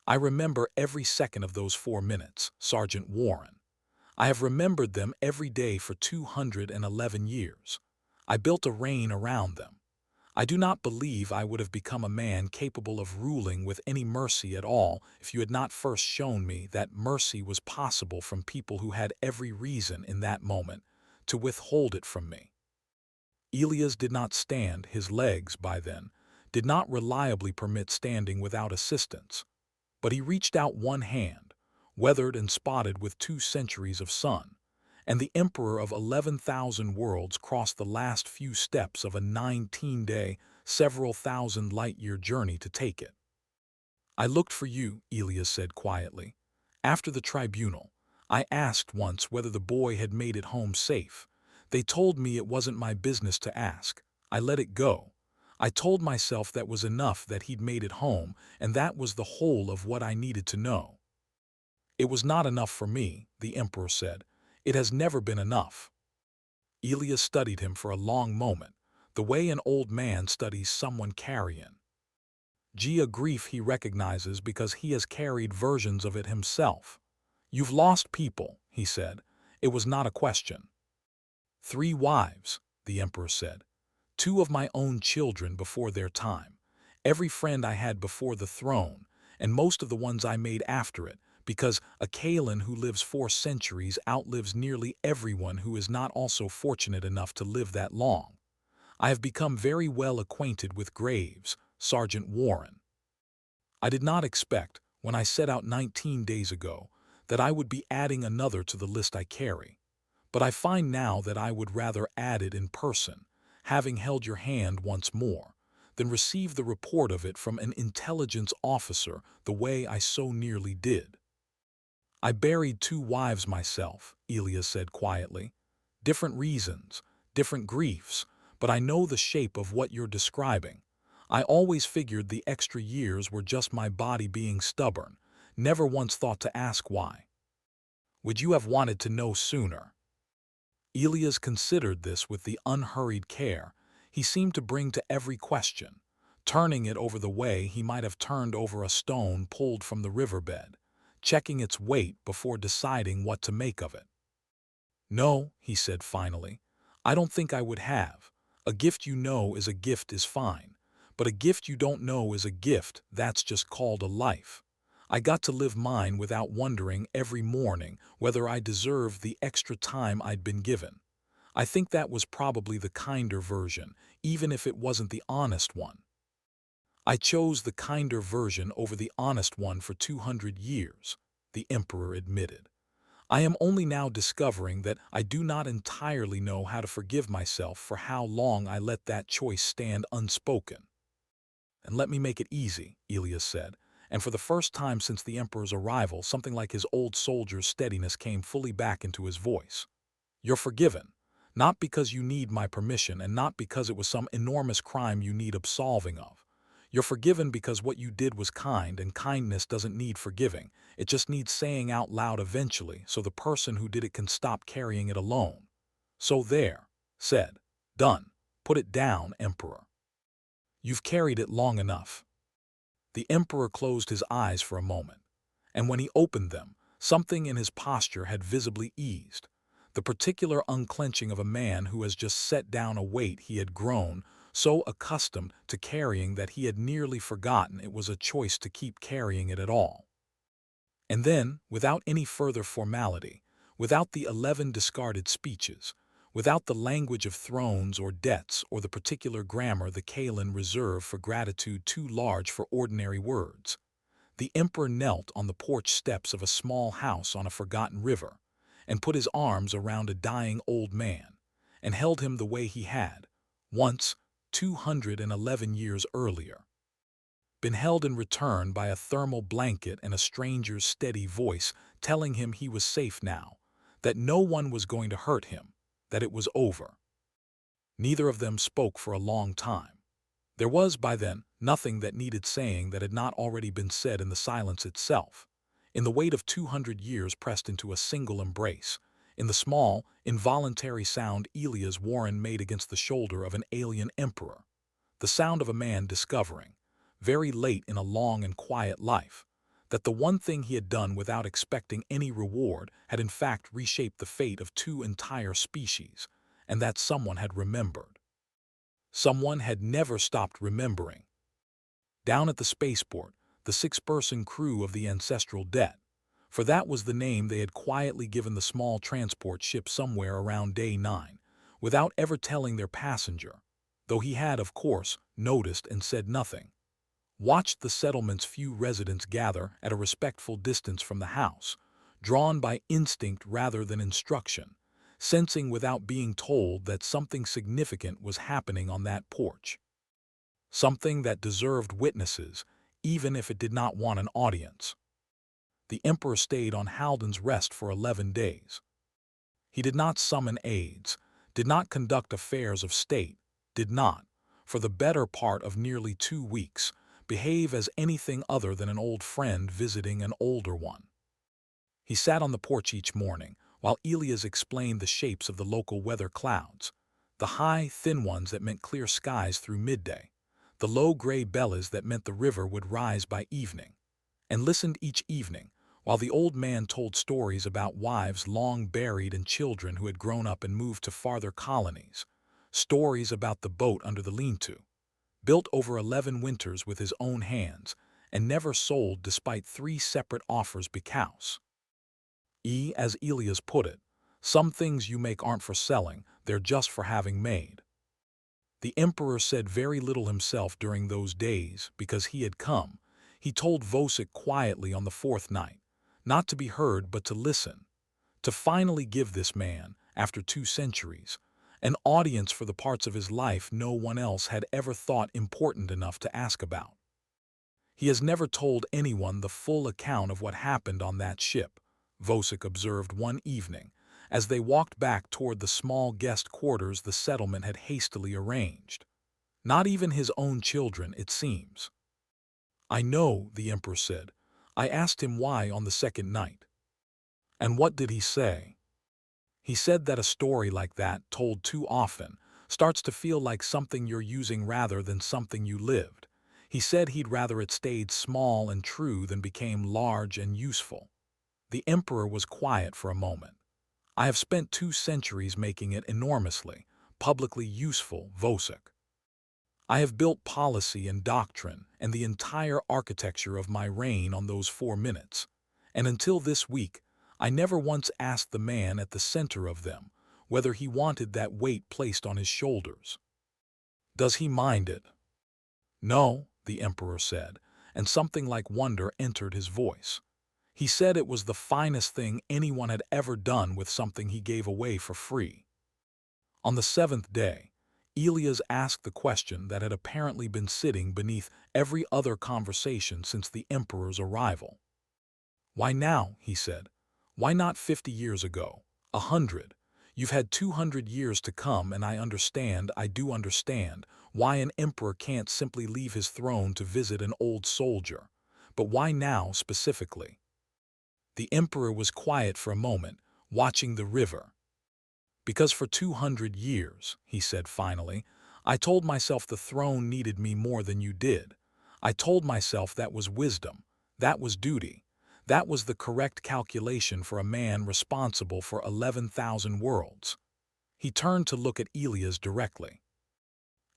"I remember every second of those 4 minutes, Sergeant Warren. I have remembered them every day for 211 years. I built a reign around them. I do not believe I would have become a man capable of ruling with any mercy at all if you had not first shown me that mercy was possible from people who had every reason in that moment to withhold it from me." Elias did not stand, his legs, by then, did not reliably permit standing without assistance, but he reached out one hand, weathered and spotted with 2 centuries of sun, and the Emperor of 11,000 worlds crossed the last few steps of a 19-day, several thousand light-year journey to take it. "I looked for you," Elias said quietly. "After the tribunal, I asked once whether the boy had made it home safe. They told me it wasn't my business to ask. I let it go. I told myself that was enough, that he'd made it home, and that was the whole of what I needed to know." "It was not enough for me," the Emperor said. "It has never been enough." Elias studied him for a long moment, the way an old man studies someone carrion. A grief he recognizes because he has carried versions of it himself. "You've lost people," he said. "It was not a question." "3 wives," the Emperor said. "2 of my own children before their time, every friend I had before the throne, and most of the ones I made after it, because a Kaelen who lives 4 centuries outlives nearly everyone who is not also fortunate enough to live that long. I have become very well acquainted with graves, Sergeant Warren. I did not expect, when I set out 19 days ago, that I would be adding another to the list I carry. But I find now that I would rather add it in person, having held your hand once more, than receive the report of it from an intelligence officer the way I so nearly did." "I buried 2 wives myself," Elias said quietly. Different reasons, different griefs, but I know the shape of what you're describing. I always figured the extra years were just my body being stubborn, never once thought to ask why. Would you have wanted to know sooner? Elias considered this with the unhurried care he seemed to bring to every question, turning it over the way he might have turned over a stone pulled from the riverbed, checking its weight before deciding what to make of it. No, he said finally, I don't think I would have. A gift you know is a gift is fine, but a gift you don't know is a gift that's just called a life. I got to live mine without wondering every morning whether I deserved the extra time I'd been given. I think that was probably the kinder version, even if it wasn't the honest one. I chose the kinder version over the honest one for 200 years, the emperor admitted. I am only now discovering that I do not entirely know how to forgive myself for how long I let that choice stand unspoken. And let me make it easy, Elias said, and for the first time since the emperor's arrival, something like his old soldier's steadiness came fully back into his voice. You're forgiven, not because you need my permission and not because it was some enormous crime you need absolving of. You're forgiven because what you did was kind, and kindness doesn't need forgiving. It just needs saying out loud eventually so the person who did it can stop carrying it alone. So there, said, done. Put it down, Emperor. You've carried it long enough. The Emperor closed his eyes for a moment, and when he opened them, something in his posture had visibly eased. The particular unclenching of a man who has just set down a weight he had grown so accustomed to carrying that he had nearly forgotten it was a choice to keep carrying it at all. And then, without any further formality, without the 11 discarded speeches, without the language of thrones or debts or the particular grammar the Kaelen reserved for gratitude too large for ordinary words, the emperor knelt on the porch steps of a small house on a forgotten river and put his arms around a dying old man and held him the way he had, once, 211 years earlier, been held in return by a thermal blanket and a stranger's steady voice telling him he was safe now, that no one was going to hurt him, that it was over. Neither of them spoke for a long time. There was, by then, nothing that needed saying that had not already been said in the silence itself, in the weight of 200 years pressed into a single embrace, in the small, involuntary sound Elias Warren made against the shoulder of an alien emperor, the sound of a man discovering, very late in a long and quiet life, that the one thing he had done without expecting any reward had in fact reshaped the fate of 2 entire species, and that someone had remembered. Someone had never stopped remembering. Down at the spaceport, the 6-person crew of the Ancestral Debt, for that was the name they had quietly given the small transport ship somewhere around day 9, without ever telling their passenger, though he had, of course, noticed and said nothing, watched the settlement's few residents gather at a respectful distance from the house, drawn by instinct rather than instruction, sensing without being told that something significant was happening on that porch. Something that deserved witnesses, even if it did not want an audience. The emperor stayed on Halden's Rest for 11 days. He did not summon aides, did not conduct affairs of state, did not, for the better part of nearly 2 weeks, behave as anything other than an old friend visiting an older one. He sat on the porch each morning, while Elias explained the shapes of the local weather clouds, the high, thin ones that meant clear skies through midday, the low gray bellies that meant the river would rise by evening, and listened each evening, while the old man told stories about wives long buried and children who had grown up and moved to farther colonies, stories about the boat under the lean-to, built over 11 winters with his own hands, and never sold despite 3 separate offers because, as Elias put it, some things you make aren't for selling, they're just for having made. The emperor said very little himself during those days because he had come, he told Vosik quietly on the 4th night, not to be heard but to listen, to finally give this man, after 2 centuries, an audience for the parts of his life no one else had ever thought important enough to ask about. He has never told anyone the full account of what happened on that ship, Vosik observed one evening, as they walked back toward the small guest quarters the settlement had hastily arranged. Not even his own children, it seems. "I know," the Emperor said. "I asked him why on the second night." "And what did he say?" "He said that a story like that, told too often, starts to feel like something you're using rather than something you lived. He said he'd rather it stayed small and true than became large and useful." The Emperor was quiet for a moment. "I have spent 2 centuries making it enormously, publicly useful, Vosek. I have built policy and doctrine and the entire architecture of my reign on those 4 minutes. And until this week, I never once asked the man at the center of them whether he wanted that weight placed on his shoulders. Does he mind it?" "No," the Emperor said, and something like wonder entered his voice. "He said it was the finest thing anyone had ever done with something he gave away for free." On the 7th day, Elias asked the question that had apparently been sitting beneath every other conversation since the Emperor's arrival. "Why now?" he said. "Why not 50 years ago? 100? You've had 200 years to come, and I do understand, why an emperor can't simply leave his throne to visit an old soldier. But why now specifically?" The Emperor was quiet for a moment, watching the river. "Because for 200 years," he said finally, "I told myself the throne needed me more than you did. I told myself that was wisdom, that was duty, that was the correct calculation for a man responsible for 11,000 worlds." He turned to look at Elias directly.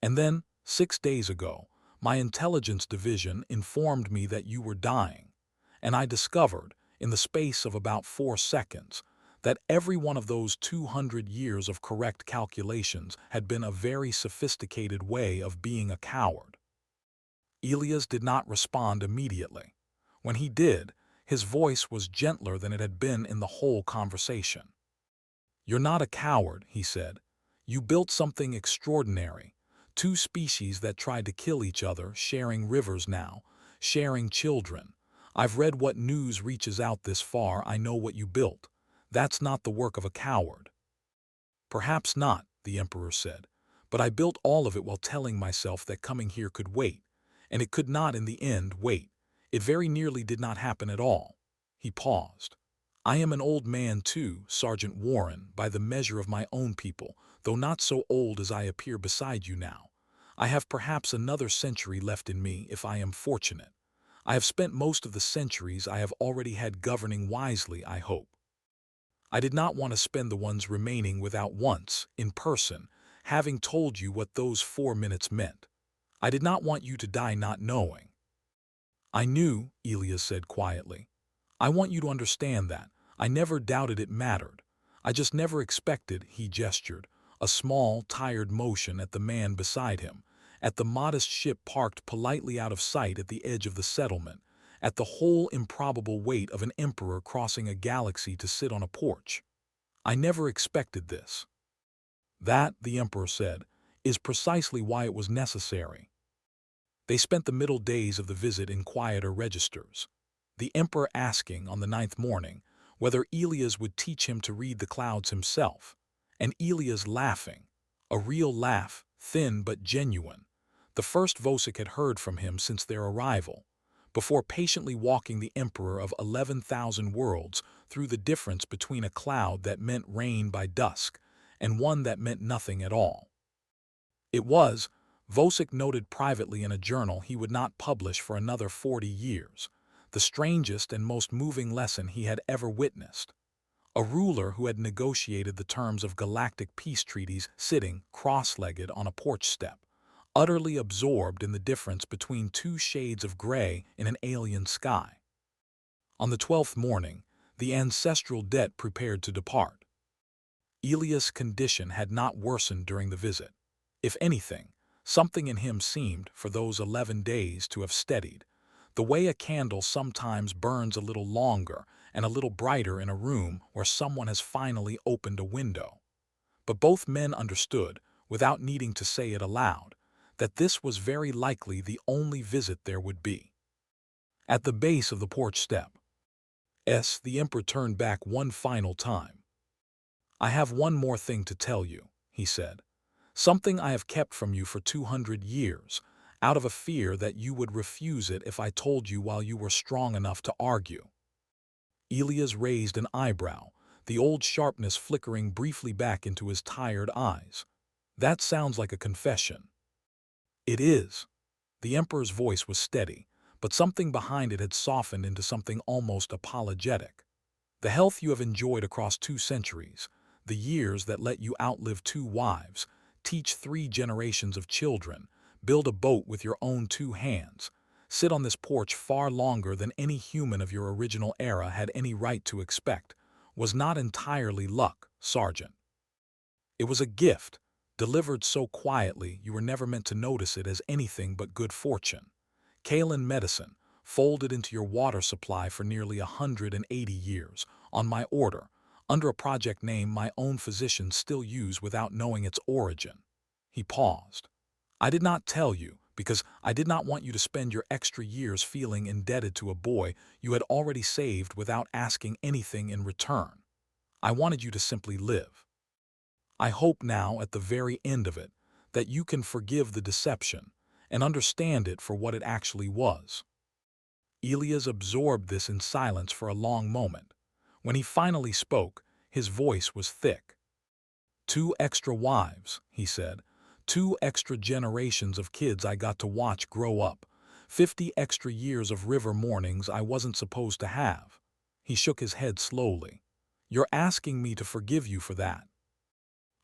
"And then, 6 days ago, my intelligence division informed me that you were dying, and I discovered, in the space of about 4 seconds, that every one of those 200 years of correct calculations had been a very sophisticated way of being a coward." Elias did not respond immediately. When he did, his voice was gentler than it had been in the whole conversation. "You're not a coward," he said. "You built something extraordinary. 2 species that tried to kill each other, sharing rivers now, sharing children. I've read what news reaches out this far. I know what you built. That's not the work of a coward." "Perhaps not," the Emperor said, "but I built all of it while telling myself that coming here could wait, and it could not in the end wait. It very nearly did not happen at all." He paused. "I am an old man too, Sergeant Warren, by the measure of my own people, though not so old as I appear beside you now. I have perhaps another century left in me if I am fortunate. I have spent most of the centuries I have already had governing wisely, I hope. I did not want to spend the ones remaining without once, in person, having told you what those 4 minutes meant. I did not want you to die not knowing." "I knew," Elias said quietly. "I want you to understand that. I never doubted it mattered. I just never expected," he gestured, a small, tired motion at the man beside him, at the modest ship parked politely out of sight at the edge of the settlement, at the whole improbable weight of an emperor crossing a galaxy to sit on a porch. "I never expected this." "That," the Emperor said, "is precisely why it was necessary." They spent the middle days of the visit in quieter registers, the Emperor asking, on the 9th morning, whether Elias would teach him to read the clouds himself, and Elias laughing, a real laugh, thin but genuine, the first Vosek had heard from him since their arrival, before patiently walking the Emperor of 11,000 worlds through the difference between a cloud that meant rain by dusk and one that meant nothing at all. It was, Vosek noted privately in a journal he would not publish for another 40 years, the strangest and most moving lesson he had ever witnessed. A ruler who had negotiated the terms of galactic peace treaties sitting cross-legged on a porch step, utterly absorbed in the difference between 2 shades of gray in an alien sky. On the 12th morning, the ancestral debt prepared to depart. Elias' condition had not worsened during the visit. If anything, something in him seemed, for those 11 days, to have steadied, the way a candle sometimes burns a little longer and a little brighter in a room where someone has finally opened a window. But both men understood, without needing to say it aloud, that this was very likely the only visit there would be. At the base of the porch step, the Emperor turned back one final time. "I have one more thing to tell you," he said. "Something I have kept from you for 200 years, out of a fear that you would refuse it if I told you while you were strong enough to argue." Elias raised an eyebrow, the old sharpness flickering briefly back into his tired eyes. "That sounds like a confession." "It is." The Emperor's voice was steady, but something behind it had softened into something almost apologetic. "The health you have enjoyed across 2 centuries, the years that let you outlive 2 wives, teach 3 generations of children, build a boat with your own 2 hands, sit on this porch far longer than any human of your original era had any right to expect, was not entirely luck, Sergeant. It was a gift, delivered so quietly you were never meant to notice it as anything but good fortune. Kaelen medicine, folded into your water supply for nearly 180 years, on my order, under a project name my own physicians still use without knowing its origin." He paused. "I did not tell you, because I did not want you to spend your extra years feeling indebted to a boy you had already saved without asking anything in return. I wanted you to simply live. I hope now, at the very end of it, that you can forgive the deception and understand it for what it actually was." Elias absorbed this in silence for a long moment. When he finally spoke, his voice was thick. "2 extra wives," he said. "2 extra generations of kids I got to watch grow up. 50 extra years of river mornings I wasn't supposed to have." He shook his head slowly. "You're asking me to forgive you for that?"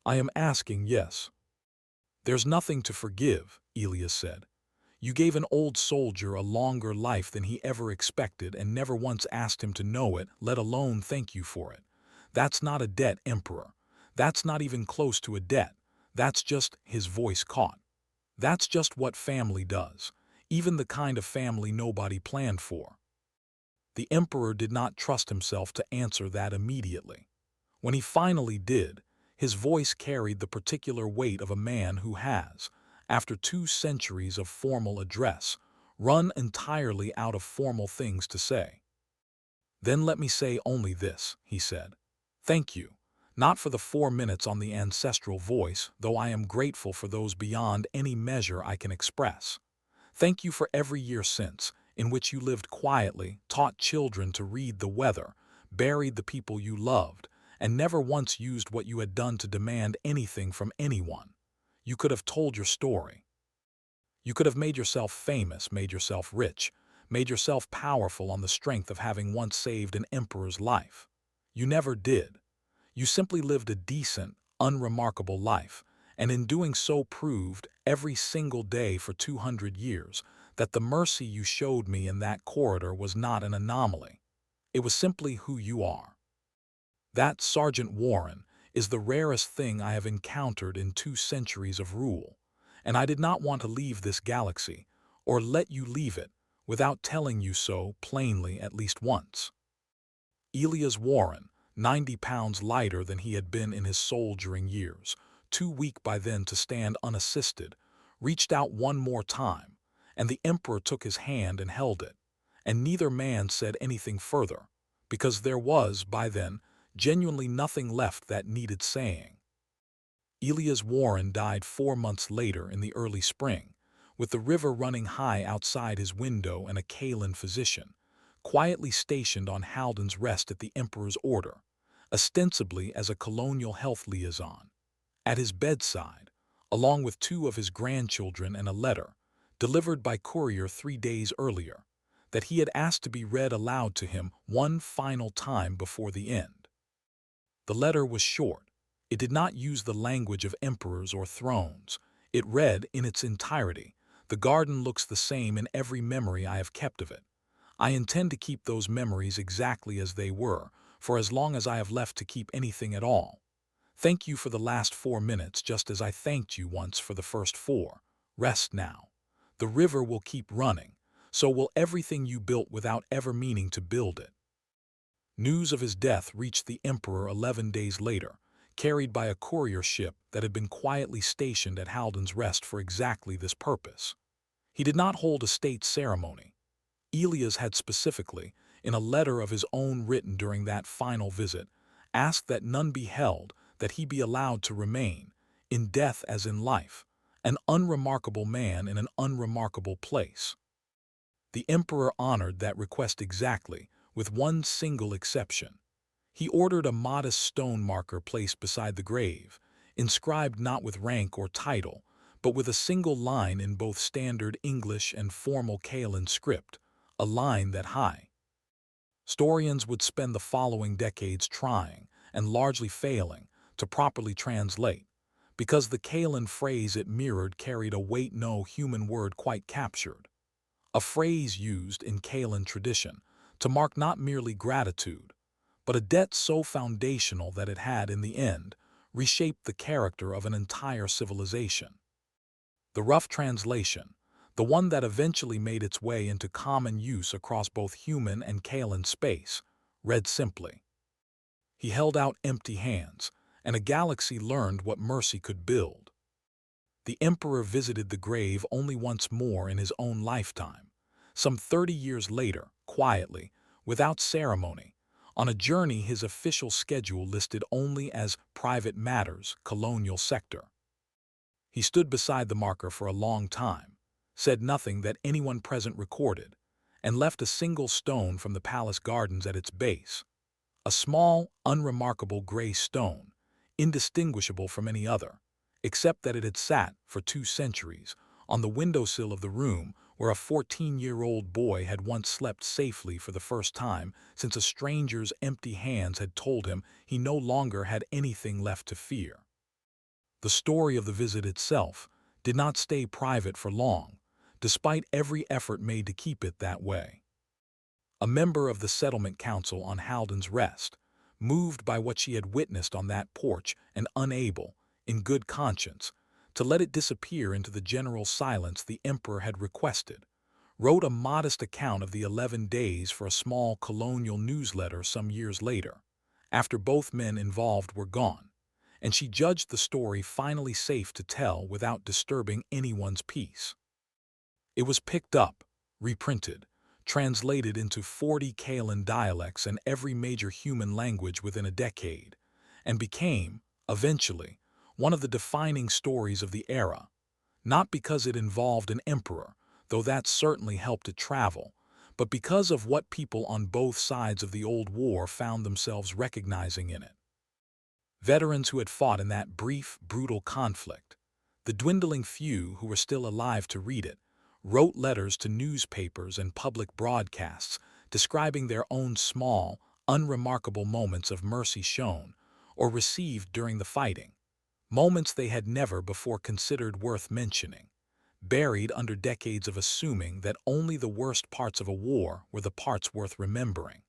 "I am asking, yes." "There's nothing to forgive," Elias said. "You gave an old soldier a longer life than he ever expected and never once asked him to know it, let alone thank you for it. That's not a debt, Emperor. That's not even close to a debt. That's just," his voice caught. "That's just what family does, even the kind of family nobody planned for." The Emperor did not trust himself to answer that immediately. When he finally did, his voice carried the particular weight of a man who has, after 2 centuries of formal address, run entirely out of formal things to say. "Then let me say only this," he said. "Thank you, not for the 4 minutes on the ancestral voice, though I am grateful for those beyond any measure I can express. Thank you for every year since, in which you lived quietly, taught children to read the weather, buried the people you loved, and never once used what you had done to demand anything from anyone. You could have told your story. You could have made yourself famous, made yourself rich, made yourself powerful on the strength of having once saved an emperor's life. You never did. You simply lived a decent, unremarkable life, and in doing so proved, every single day for 200 years, that the mercy you showed me in that corridor was not an anomaly. It was simply who you are. That, Sergeant Warren, is the rarest thing I have encountered in 2 centuries of rule, and I did not want to leave this galaxy, or let you leave it, without telling you so plainly at least once." Elias Warren, 90 pounds lighter than he had been in his soldiering years, too weak by then to stand unassisted, reached out one more time, and the Emperor took his hand and held it, and neither man said anything further, because there was, by then, genuinely nothing left that needed saying. Elias Warren died 4 months later in the early spring, with the river running high outside his window and a Kaelen physician, quietly stationed on Halden's Rest at the Emperor's order, ostensibly as a colonial health liaison. At his bedside, along with 2 of his grandchildren and a letter, delivered by courier 3 days earlier, that he had asked to be read aloud to him one final time before the end. The letter was short. It did not use the language of emperors or thrones. It read in its entirety, "The garden looks the same in every memory I have kept of it. I intend to keep those memories exactly as they were, for as long as I have left to keep anything at all. Thank you for the last 4 minutes, just as I thanked you once for the first 4. Rest now. The river will keep running, so will everything you built without ever meaning to build it." News of his death reached the Emperor 11 days later, carried by a courier ship that had been quietly stationed at Halden's Rest for exactly this purpose. He did not hold a state ceremony. Elias had specifically, in a letter of his own written during that final visit, asked that none be held, that he be allowed to remain, in death as in life, an unremarkable man in an unremarkable place. The emperor honored that request exactly, with one single exception. He ordered a modest stone marker placed beside the grave, inscribed not with rank or title, but with a single line in both standard English and formal Kaelen script, a line that high historians would spend the following decades trying, and largely failing, to properly translate, because the Kaelen phrase it mirrored carried a weight no human word quite captured. A phrase used in Kaelen tradition to mark not merely gratitude, but a debt so foundational that it had, in the end, reshaped the character of an entire civilization. The rough translation, the one that eventually made its way into common use across both human and Kaelen space, read simply: "He held out empty hands, and a galaxy learned what mercy could build." The emperor visited the grave only once more in his own lifetime, some 30 years later, quietly, without ceremony, on a journey his official schedule listed only as private matters, colonial sector. He stood beside the marker for a long time, said nothing that anyone present recorded, and left a single stone from the palace gardens at its base, a small, unremarkable gray stone, indistinguishable from any other, except that it had sat, for 2 centuries, on the windowsill of the room where a 14-year-old boy had once slept safely for the first time since a stranger's empty hands had told him he no longer had anything left to fear. The story of the visit itself did not stay private for long, despite every effort made to keep it that way. A member of the settlement council on Halden's Rest, moved by what she had witnessed on that porch and unable, in good conscience, to let it disappear into the general silence the emperor had requested, wrote a modest account of the 11 days for a small colonial newsletter some years later, after both men involved were gone, and she judged the story finally safe to tell without disturbing anyone's peace. It was picked up, reprinted, translated into 40 Kaelen dialects and every major human language within a decade, and became, eventually, one of the defining stories of the era, not because it involved an emperor, though that certainly helped it travel, but because of what people on both sides of the old war found themselves recognizing in it. Veterans who had fought in that brief, brutal conflict, the dwindling few who were still alive to read it, wrote letters to newspapers and public broadcasts describing their own small, unremarkable moments of mercy shown or received during the fighting, moments they had never before considered worth mentioning, buried under decades of assuming that only the worst parts of a war were the parts worth remembering.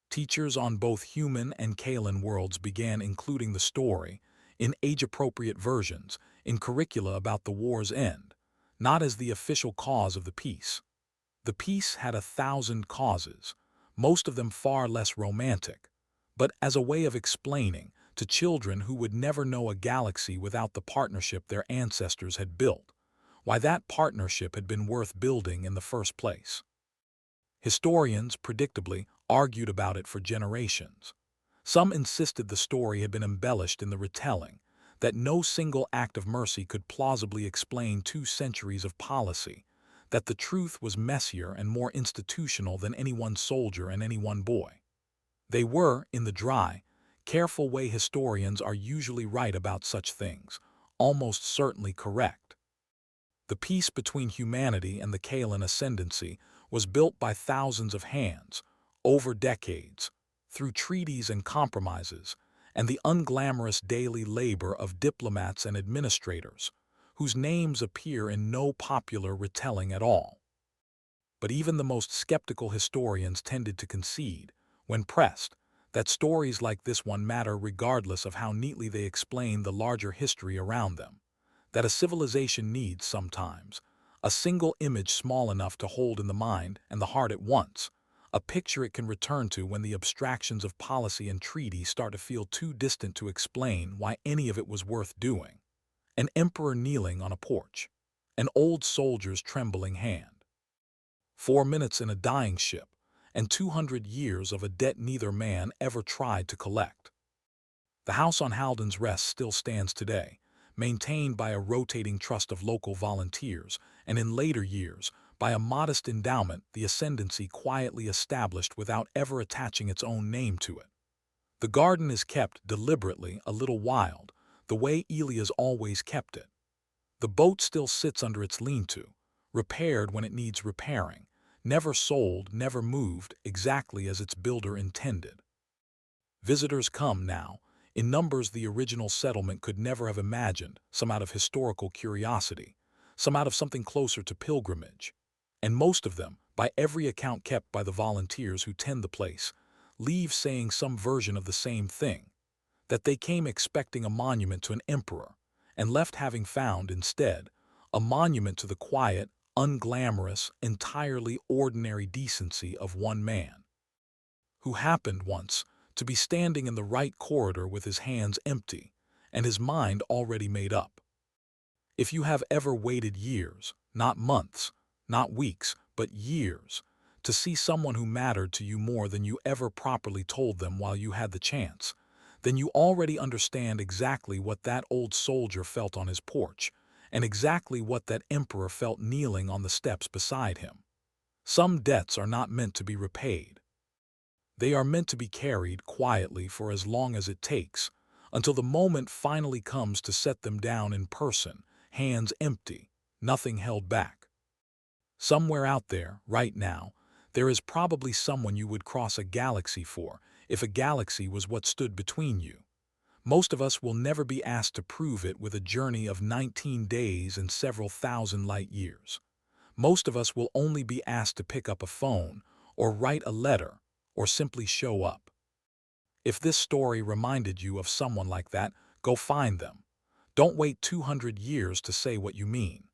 Teachers on both human and Kaelen worlds began including the story, in age-appropriate versions, in curricula about the war's end, not as the official cause of the peace. The peace had 1,000 causes, most of them far less romantic, but as a way of explaining, to children who would never know a galaxy without the partnership their ancestors had built, why that partnership had been worth building in the first place. Historians, predictably, argued about it for generations. Some insisted the story had been embellished in the retelling, that no single act of mercy could plausibly explain 2 centuries of policy, that the truth was messier and more institutional than any one soldier and any one boy. They were, in the dry, careful way historians are usually right about such things, almost certainly correct. The peace between humanity and the Kaelen ascendancy was built by thousands of hands, over decades, through treaties and compromises, and the unglamorous daily labor of diplomats and administrators, whose names appear in no popular retelling at all. But even the most skeptical historians tended to concede, when pressed, that stories like this one matter regardless of how neatly they explain the larger history around them, that a civilization needs sometimes a single image small enough to hold in the mind and the heart at once, a picture it can return to when the abstractions of policy and treaty start to feel too distant to explain why any of it was worth doing. An emperor kneeling on a porch, an old soldier's trembling hand, 4 minutes in a dying ship, and 200 years of a debt neither man ever tried to collect. The house on Halden's Rest still stands today, maintained by a rotating trust of local volunteers, and in later years, by a modest endowment the ascendancy quietly established without ever attaching its own name to it. The garden is kept deliberately a little wild, the way Elias always kept it. The boat still sits under its lean-to, repaired when it needs repairing, never sold, never moved, exactly as its builder intended. Visitors come now, in numbers the original settlement could never have imagined, some out of historical curiosity, some out of something closer to pilgrimage. And most of them, by every account kept by the volunteers who tend the place, leave saying some version of the same thing, that they came expecting a monument to an emperor, and left having found, instead, a monument to the quiet, unglamorous, entirely ordinary decency of one man, who happened once to be standing in the right corridor with his hands empty and his mind already made up. If you have ever waited years, not months, not weeks, but years, to see someone who mattered to you more than you ever properly told them while you had the chance, then you already understand exactly what that old soldier felt on his porch, and exactly what that emperor felt kneeling on the steps beside him. Some debts are not meant to be repaid. They are meant to be carried quietly for as long as it takes, until the moment finally comes to set them down in person, hands empty, nothing held back. Somewhere out there, right now, there is probably someone you would cross a galaxy for, if a galaxy was what stood between you. Most of us will never be asked to prove it with a journey of 19 days and several thousand light years. Most of us will only be asked to pick up a phone, or write a letter, or simply show up. If this story reminded you of someone like that, go find them. Don't wait 200 years to say what you mean.